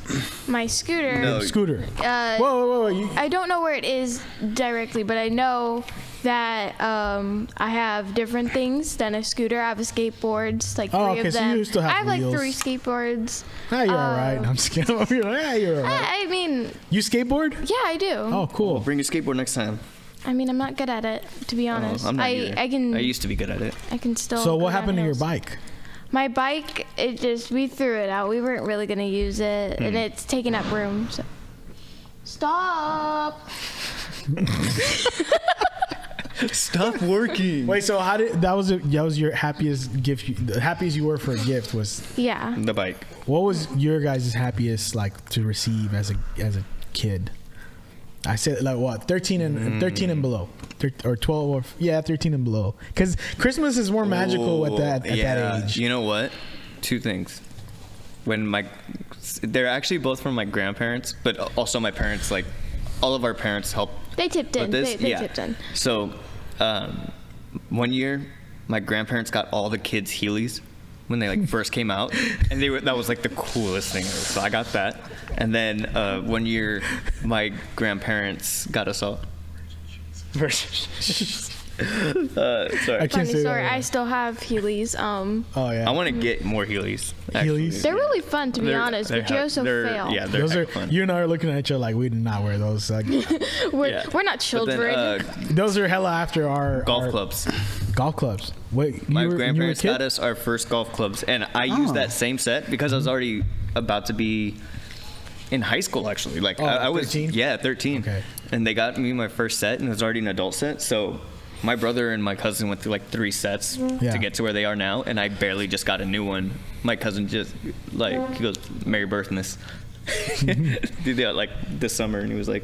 My scooter. No. Scooter. Whoa. I don't know where it is directly, but I know that I have different things than a scooter. I have a skateboards, like 3 of so them. you still have I have like wheels. 3 skateboards. Ah, you're all right. I'm just kidding. You're all right. I mean, You skateboard? yeah, I do. Oh, cool. Bring your skateboard next time. I mean, I'm not good at it, to be honest. I'm not either. I can. I used to be good at it. I can still. So go what happened to down your hills. bike? My bike, we threw it out. We weren't really gonna use it, and it's taking up room. So. Stop. Stop working. Wait, so that was your happiest gift? The happiest you were for a gift was Yeah. The bike. what was your guys' happiest like to receive as a kid? I said like what 13 and below, or 12 or 13 and below, because Christmas is more magical at that age. You know what? 2 things. They're actually both from my grandparents, but also my parents. Like all of our parents helped. They tipped in. This? They tipped in. So, one year, my grandparents got all the kids Heelys when they first came out, and that was like the coolest thing ever. So I got that, and then one year, my grandparents got us all. Sorry. I can't Funny say story. that. I still have Heelys. Oh yeah. I want to get more Heelys. actually. Heelys? They're really fun, to be honest, but you also fail. Yeah, they're Those are fun. you and I are looking at each other like we did not wear those. Like, We're not children. those are hella after our Golf clubs. Golf clubs. Wait, My you were grandparents a kid? got us our first golf clubs, and I used that same set because I was already about to be in high school. Actually, like I was 13? 13. Okay. And they got me my first set, and it was already an adult set. So my brother and my cousin went through like 3 sets to get to where they are now, and I barely just got a new one. My cousin just he goes, "Merry Birthmas." Did that like this summer, and he was like,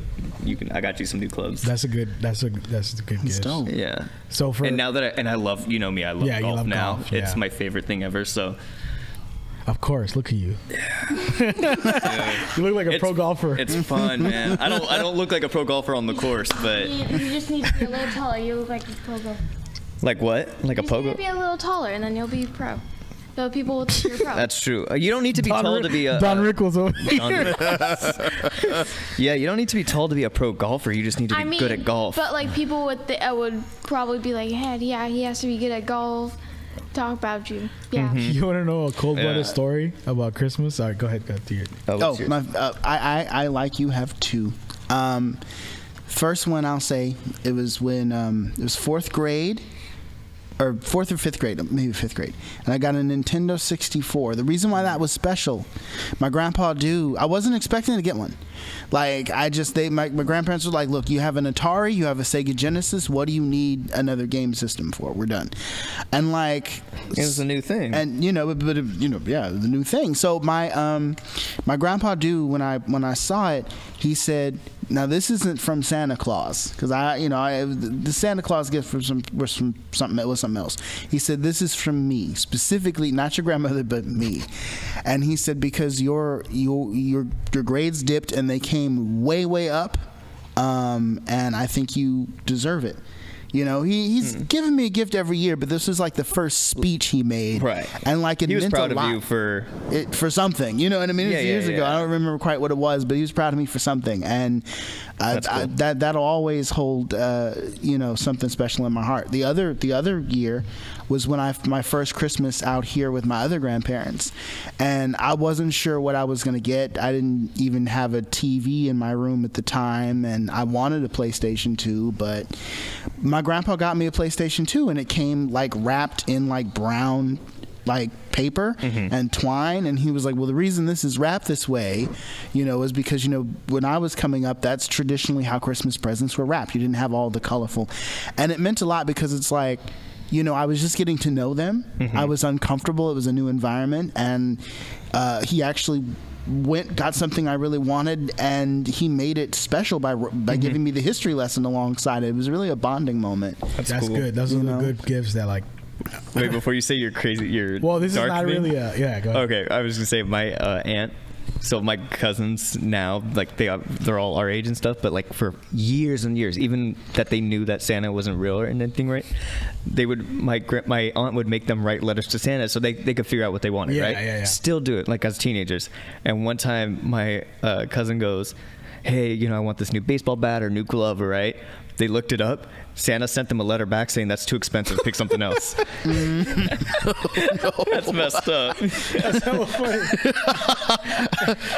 I got you some new clubs. That's a good gift. dope. Yeah. So for and now that I love, I love Yeah, you golf love now. golf, It's yeah. my favorite thing ever. So of course, look at you. You look like a pro golfer. it's fun, man. I don't look like a pro golfer on the course, but You just need to be a little taller. You look like a pro golfer. like what? Like a You just need to pogo? be a little taller, and then you'll be pro. So people will think you're pro. That's true. You don't need to be tall to be a Don Rickles over. Yeah, you don't need to be tall to be a pro golfer. You just need to be good at golf. But like people would probably be like, hey, yeah, he has to be good at golf. Talk about you. Yeah. You want to know a cold-blooded Yeah. story about Christmas? All right, go ahead. Go to your. What's yours? I like you have 2. First one I'll say it was when it was 4th grade. Or 4th or 5th grade, maybe 5th grade. And I got a Nintendo 64. The reason why that was special, my grandpa I wasn't expecting to get one. Like, my grandparents were like, look, you have an Atari, you have a Sega Genesis, what do you need another game system for? We're done. And like... It was a new thing. And, the new thing. So my grandpa when I saw it, he said, now this isn't from Santa Claus, because the Santa Claus gift was something else. He said, this is from me, specifically, not your grandmother, but me. And he said, because your grades dipped and they came way up, and I think you deserve it. He's given me a gift every year, but this was like the first speech he made, right? And like it he was meant proud a lot of you for something. You know what I mean? It was years ago. I don't remember quite what it was, but he was proud of me for something, and cool. That'll always hold something special in my heart. The other year was when my first Christmas out here with my other grandparents, and I wasn't sure what I was going to get. I didn't even have a TV in my room at the time, and I wanted a PlayStation 2, but my grandpa got me a PlayStation 2, and it came like wrapped in like brown like paper and twine, and he was like, well, the reason this is wrapped this way is because when I was coming up, that's traditionally how Christmas presents were wrapped. You didn't have all the colorful, and it meant a lot because it's like I was just getting to know them. I was uncomfortable. It was a new environment, and he actually got something I really wanted, and he made it special by giving me the history lesson alongside it. It was really a bonding moment. That's cool. good. Those are the good gifts that like. Wait, before you say you're crazy, well, this is not thing? really a go ahead. Okay, I was gonna say my aunt. So my cousins now, like they're all our age and stuff, but like for years and years, even that they knew that Santa wasn't real or anything, right? My aunt would make them write letters to Santa so they could figure out what they wanted, right? Yeah. Still do it like as teenagers. And one time my cousin goes, hey, I want this new baseball bat or new glove, right? They looked it up. Santa sent them a letter back saying that's too expensive. Pick something else. That's messed up. That's so funny.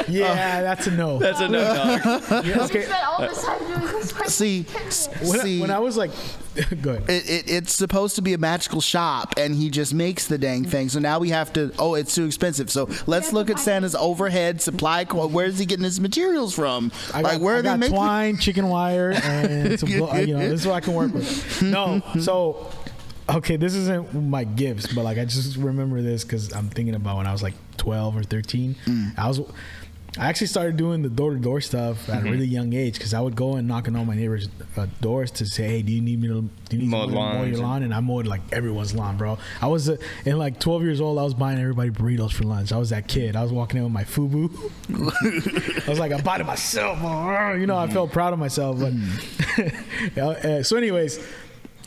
Yeah, that's a no. That's a no, dog. Yeah, okay. Spent all this time doing this. See, When I was like, go ahead. it's supposed to be a magical shop, and he just makes the dang thing. So now we have to. Oh, it's too expensive. So let's look at Santa's overhead supply. Where's he getting his materials from? I got making twine, chicken wire, and some, this is what I can work with. No, so okay, this isn't my gifts, but like I just remember this because I'm thinking about when I was like 12 or 13. I actually started doing the door-to-door stuff at a really young age because I would go and knock on all my neighbors' doors to say, hey, do you need someone to mow your lawn? And I mowed like everyone's lawn, bro. I was in like 12 years old. I was buying everybody burritos for lunch. I was that kid. I was walking in with my FUBU. I was like, I bought it myself. I felt proud of myself. But so anyways,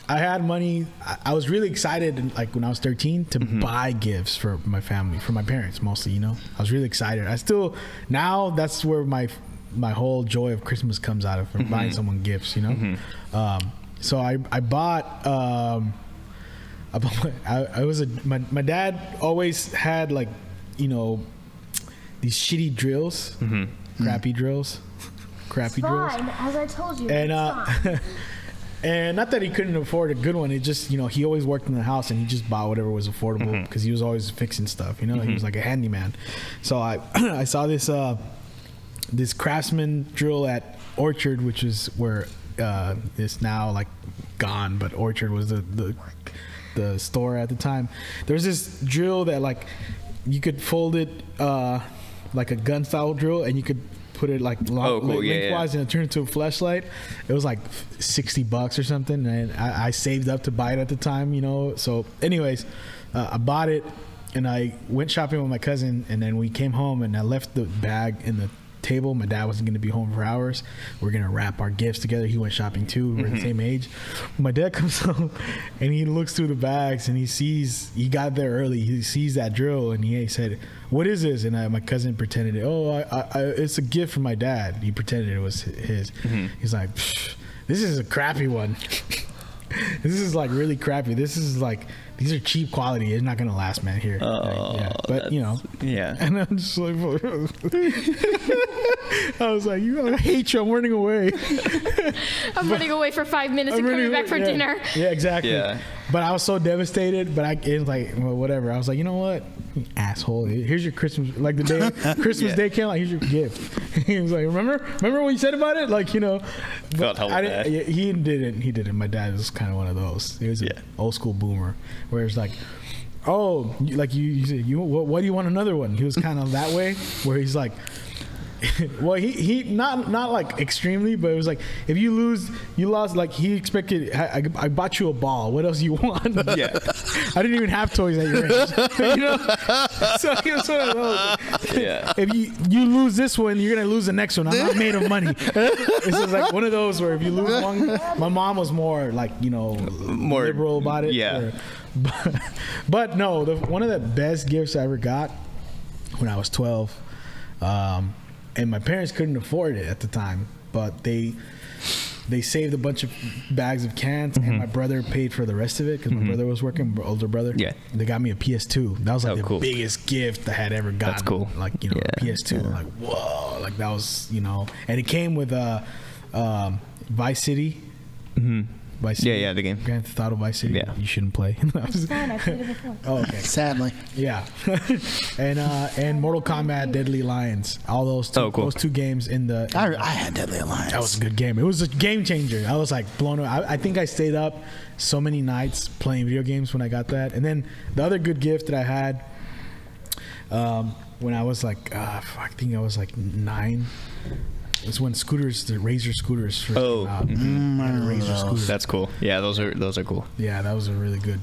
I had money. I was really excited, like when I was 13, to buy gifts for my family, for my parents mostly. I was really excited. Now that's where my whole joy of Christmas comes out of, from buying someone gifts. So I bought. My dad always had like, you know, these shitty drills, crappy drills, Fine, as I told you. and it's fine. and not that he couldn't afford a good one. It just, you know, he always worked in the house and he just bought whatever was affordable because he was always fixing stuff. You know, he was like a handyman. So I I saw this this Craftsman drill at Orchard, which is where it's now like gone, but Orchard was the store at the time. There's this drill that like you could fold it like a gun style drill, and you could put it like lengthwise and it turned into a flashlight. It was like $60 or something, and I saved up to buy it at the time, you know. So anyways, I bought it and I went shopping with my cousin, and then we came home and I left the bag in the table. My dad wasn't going to be home for hours. We're going to wrap our gifts together. He went shopping too. We're the same age. My dad comes home and he looks through the bags and he got there early. He sees that drill and he said, "What is this?" And my cousin pretended it's a gift from my dad. He pretended it was his. He's like, "This is a crappy one." This is like really crappy. This is like, these are cheap quality. It's not gonna last, man. Here, but you know, And I'm just like, I was like, I hate you. I'm running away. I'm running away for 5 minutes and coming back for dinner. Yeah, exactly. Yeah. But I was so devastated. But it was like, well, whatever. I was like, you know what, you asshole. Here's your Christmas. Like the day Christmas Day came, like, here's your gift. He was like, remember what you said about it? Like, you know. Felt hella bad. He didn't. My dad was kind of one of those. He was an old school boomer, where it's like, oh, like you said, what do you want another one? He was kind of that way, where he's like, well, he not like extremely, but it was like, if you lost. Like, he expected, I bought you a ball. What else you want? Yeah. I didn't even have toys at your age. You know? So he was one of those. Yeah. If you lose this one, you're gonna lose the next one. I'm not made of money. This is like one of those where if you lose one, my mom was more like, you know, more liberal about it. Yeah. But no, one of the best gifts I ever got when I was 12. And my parents couldn't afford it at the time, but they saved a bunch of bags of cans, and my brother paid for the rest of it because my brother was working, older brother. Yeah. They got me a PS2. That was like the biggest gift I had ever gotten. That's cool. Like, you know, a PS2. Like, whoa. Like, that was, you know, and it came with Vice City. Vice City. Yeah, the game. Grand Theft Auto Vice City. Yeah. You shouldn't play. It's fine, I played it before. Oh, okay. Sadly. Yeah. and Mortal Kombat Deadly Alliance. All those two games in the... I had Deadly Alliance. That was a good game. It was a game changer. I was like blown away. I think I stayed up so many nights playing video games when I got that. And then the other good gift that I had when I was like, I think I was like 9... It's when the Razor scooters first came out. Razor scooters. That's cool. Yeah, those are cool. Yeah, that was a really good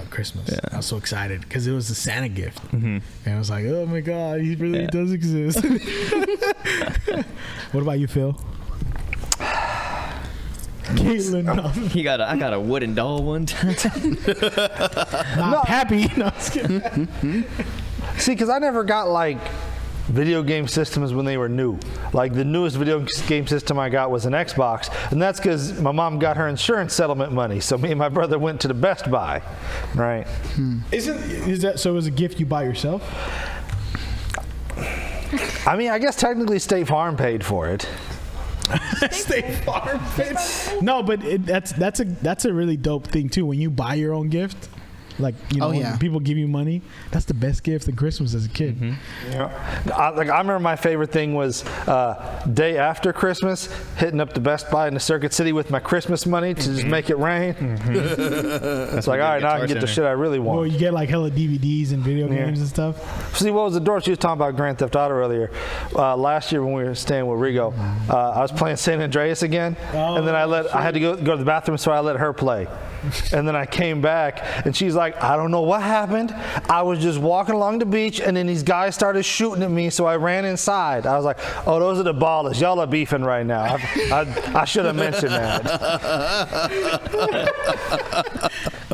Christmas. Yeah. I was so excited because it was a Santa gift, and I was like, "Oh my God, he really does exist." What about you, Phil? Caitlin, I got a wooden doll one time. Not happy. No, I was kidding. See, because I never got like video game systems when they were new. Like, the newest video game system I got was an Xbox, and that's because my mom got her insurance settlement money. So me and my brother went to the Best Buy, right? Is that so? It was a gift you bought yourself? I mean, I guess technically State Farm paid for it. State Farm paid. No, but that's a really dope thing too. When you buy your own gift. Like, you know, when people give you money, that's the best gift in Christmas as a kid. Yeah. I remember my favorite thing was day after Christmas, hitting up the Best Buy in the Circuit City with my Christmas money to just make it rain. It's like, all right, now I can get the shit I really want. Well, you get like hella DVDs and video games and stuff. See, what was the door? She was talking about Grand Theft Auto earlier. Last year when we were staying with Rigo, I was playing San Andreas again, and then I had to go to the bathroom, so I let her play. And then I came back, and she's like, I don't know what happened. I was just walking along the beach, and then these guys started shooting at me, so I ran inside. I was like, oh, those are the ballers. Y'all are beefing right now. I should have mentioned that.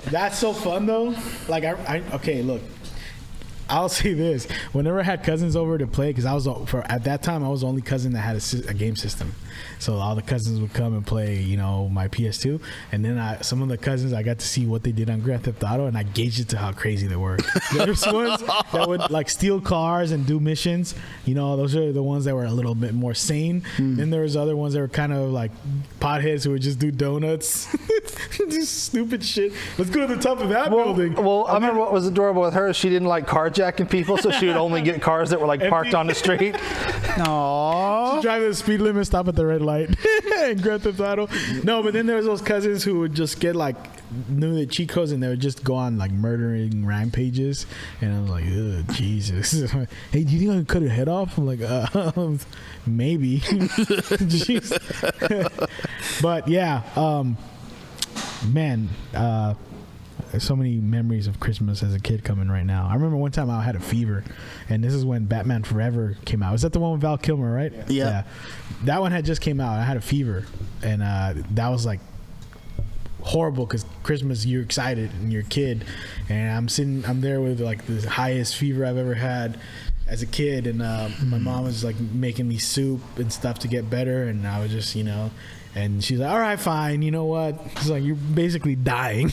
That's so fun, though. Like, okay, look. I'll say this: whenever I had cousins over to play, because at that time I was the only cousin that had a game system, so all the cousins would come and play, my PS2, and then some of the cousins I got to see what they did on Grand Theft Auto, and I gauged it to how crazy they were. There's ones that would like steal cars and do missions. Those are the ones that were a little bit more sane. Then there was other ones that were kind of like potheads who would just do donuts, just stupid shit. Let's go to the top of that building. Well, I remember what was adorable with her. She didn't like carjacking people, so she would only get cars that were like parked on the street. Aww. Drive at the speed limit, stop at the red light, and Grand Theft Auto. No, but then there was those cousins who would just get knew the cheat codes, and they would just go on like murdering rampages, and I was like, ugh, Jesus. Hey, do you think I could cut her head off? I'm like, maybe. Jeez. But yeah, man, so many memories of Christmas as a kid coming right now. I remember one time I had a fever, and this is when Batman Forever came out. Was that the one with Val Kilmer, right? Yeah. That one had just came out. I had a fever, and that was like horrible because Christmas, you're excited and you're a kid, and I'm there with like the highest fever I've ever had as a kid, and my mom was like making me soup and stuff to get better, and I was just and she's like, all right, fine, you know what, she's like, you're basically dying.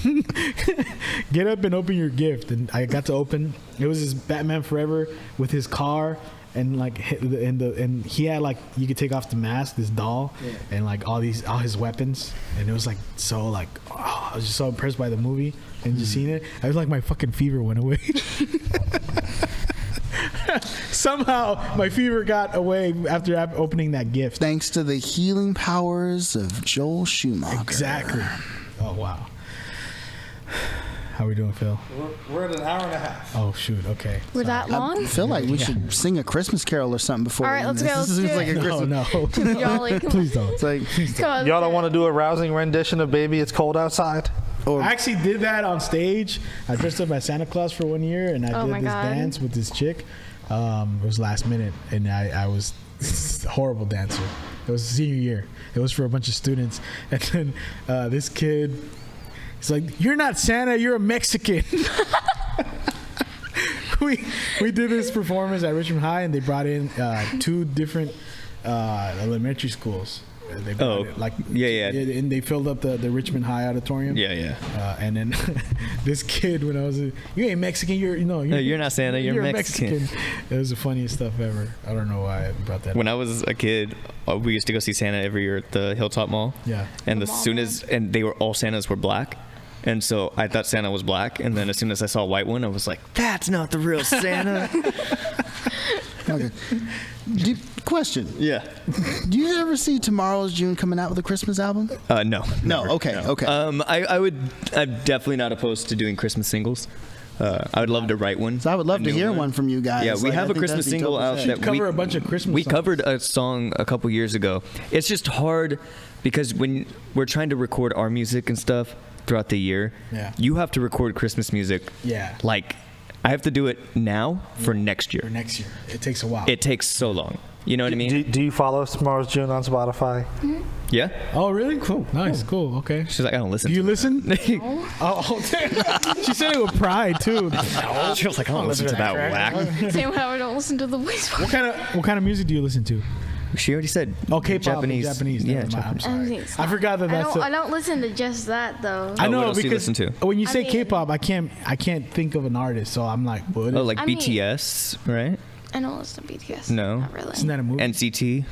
Get up and open your gift. And I got to open, it was this Batman Forever with his car, and and he had like, you could take off the mask, this doll, and like all his weapons, and it was like so like, I was just so impressed by the movie and just seeing it. I was like, my fucking fever went away. Somehow my fever got away after opening that gift. Thanks to the healing powers of Joel Schumacher. Exactly. Oh wow. How we doing, Phil? We're at an hour and a half. Oh shoot. Okay. We're that long? I feel like we should sing a Christmas carol or something before. All right, let's go. This Let's seems do like it. a Christmas. No. Too jolly. Please don't. It's like, Come on, Y'all don't want to do a rousing rendition of "Baby It's Cold Outside"? or I actually did that on stage. I dressed up as Santa Claus for 1 year, and I Oh did my this God. dance with this chick. It was last minute, and I was a horrible dancer. It was senior year. It was for a bunch of students, and then this kid, he's like, "You're not Santa. You're a Mexican." we did this performance at Richmond High, and they brought in 2 different elementary schools. They brought it, and they filled up the Richmond High auditorium. And then this kid, when I was, you ain't Mexican, you're not Santa, you're Mexican. It was the funniest stuff ever. I don't know why I brought that When up. I was a kid, we used to go see Santa every year at the Hilltop Mall. Yeah. And The they were all Santas were black. And so I thought Santa was black, and then as soon as I saw a white one, I was like, "That's not the real Santa." okay. Question. Yeah. Do you ever see Tomorrow's June coming out with a Christmas album? No. No. Never, Okay. no. Okay. I'm definitely not opposed to doing Christmas singles. I would love to write one. So I would love a to new hear one from you guys. Yeah, we Like, have I a think Christmas that'd be single dope out as that shit. Cover a bunch of Christmas We songs. covered a song a couple years ago. It's just hard because when we're trying to record our music and stuff throughout the year, you have to record Christmas music. Yeah. Like, I have to do it now for next year. For next year. It takes a while. It takes so long. You know what I mean? Do you follow Tomorrow's June on Spotify? Yeah. Oh, really? Cool. Nice. Cool. Okay. She's like, I don't listen. Do you to listen? Oh, she said it with pride too. She was like, I don't listen to that whack. Same how I don't listen to the voice. What kind of music do you listen to? She already said. Oh, K-pop, Japanese. Japanese. Yeah, Never mind. I'm Japanese. sorry. I forgot that that's. I don't listen to just that though. I Oh, know what else do you because listen to? when you say I mean- K-pop, I can't think of an artist, so I'm like, what is? Oh, like I mean- BTS, right? I don't listen to BTS. No. Not really. Isn't that a movie? NCT.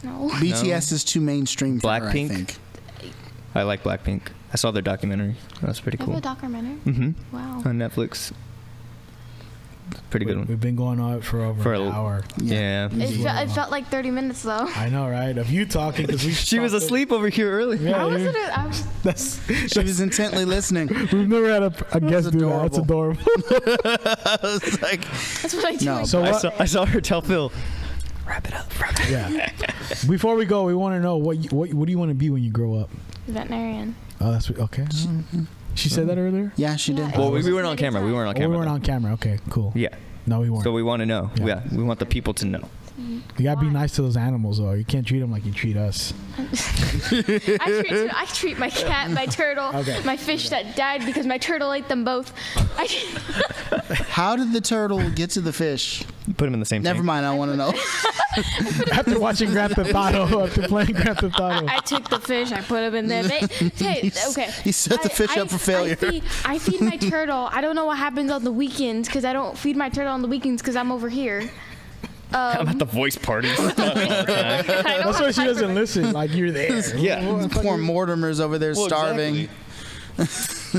No. BTS is too mainstream for her, I Blackpink? think. I like Blackpink. I saw their documentary. That's pretty You cool. have a documentary? Mm-hmm. Wow. On Netflix. Pretty good one. We've been going on it for over For an a- hour. Yeah. It felt like 30 minutes though. I know, right? Of you talking because we. She was asleep over here earlier. Yeah, I wasn't. I was. That's. She was intently listening. We've never had a guest do that. That's adorable. adorable. I was like, That's what I do. No. So what? I saw her tell Phil, wrap it up. Yeah. Before we go, we want to know what do you want to be when you grow up? Veterinarian. Oh, that's okay. She said that earlier. yeah, she did. Yeah. Well, we weren't on camera. We weren't on Oh, we camera. weren't on camera. Okay, cool. Yeah. No, we weren't. So we want to know. Yeah. Yeah. We want the people to know. You gotta be nice to those animals, though. You can't treat them like you treat us. I treat my cat, my turtle, my fish that died because my turtle ate them both. How did the turtle get to the fish? Put them in the same Never tank. mind, I want to know. After watching Grand Theft Auto, after playing Grand Theft Auto. I took the fish, I put them in there. Okay. He set the fish up for failure. I feed my turtle. I don't know what happens on the weekends because I don't feed my turtle on the weekends because I'm over here. I'm at the voice party. That's why she doesn't listen. Like, you're there. Yeah. Poor Mortimer's over there starving.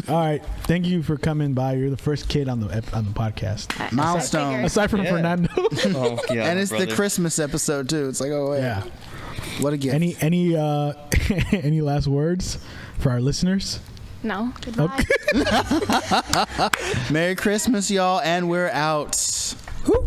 All right. Thank you for coming by. You're the first kid on the podcast. Milestone. Aside from Fernando. Oh, yeah, And it's the Christmas episode, too. It's like, oh, wait. Yeah. What a gift. Any last words for our listeners? No. Goodbye. Merry Christmas, y'all, and we're out. Woo.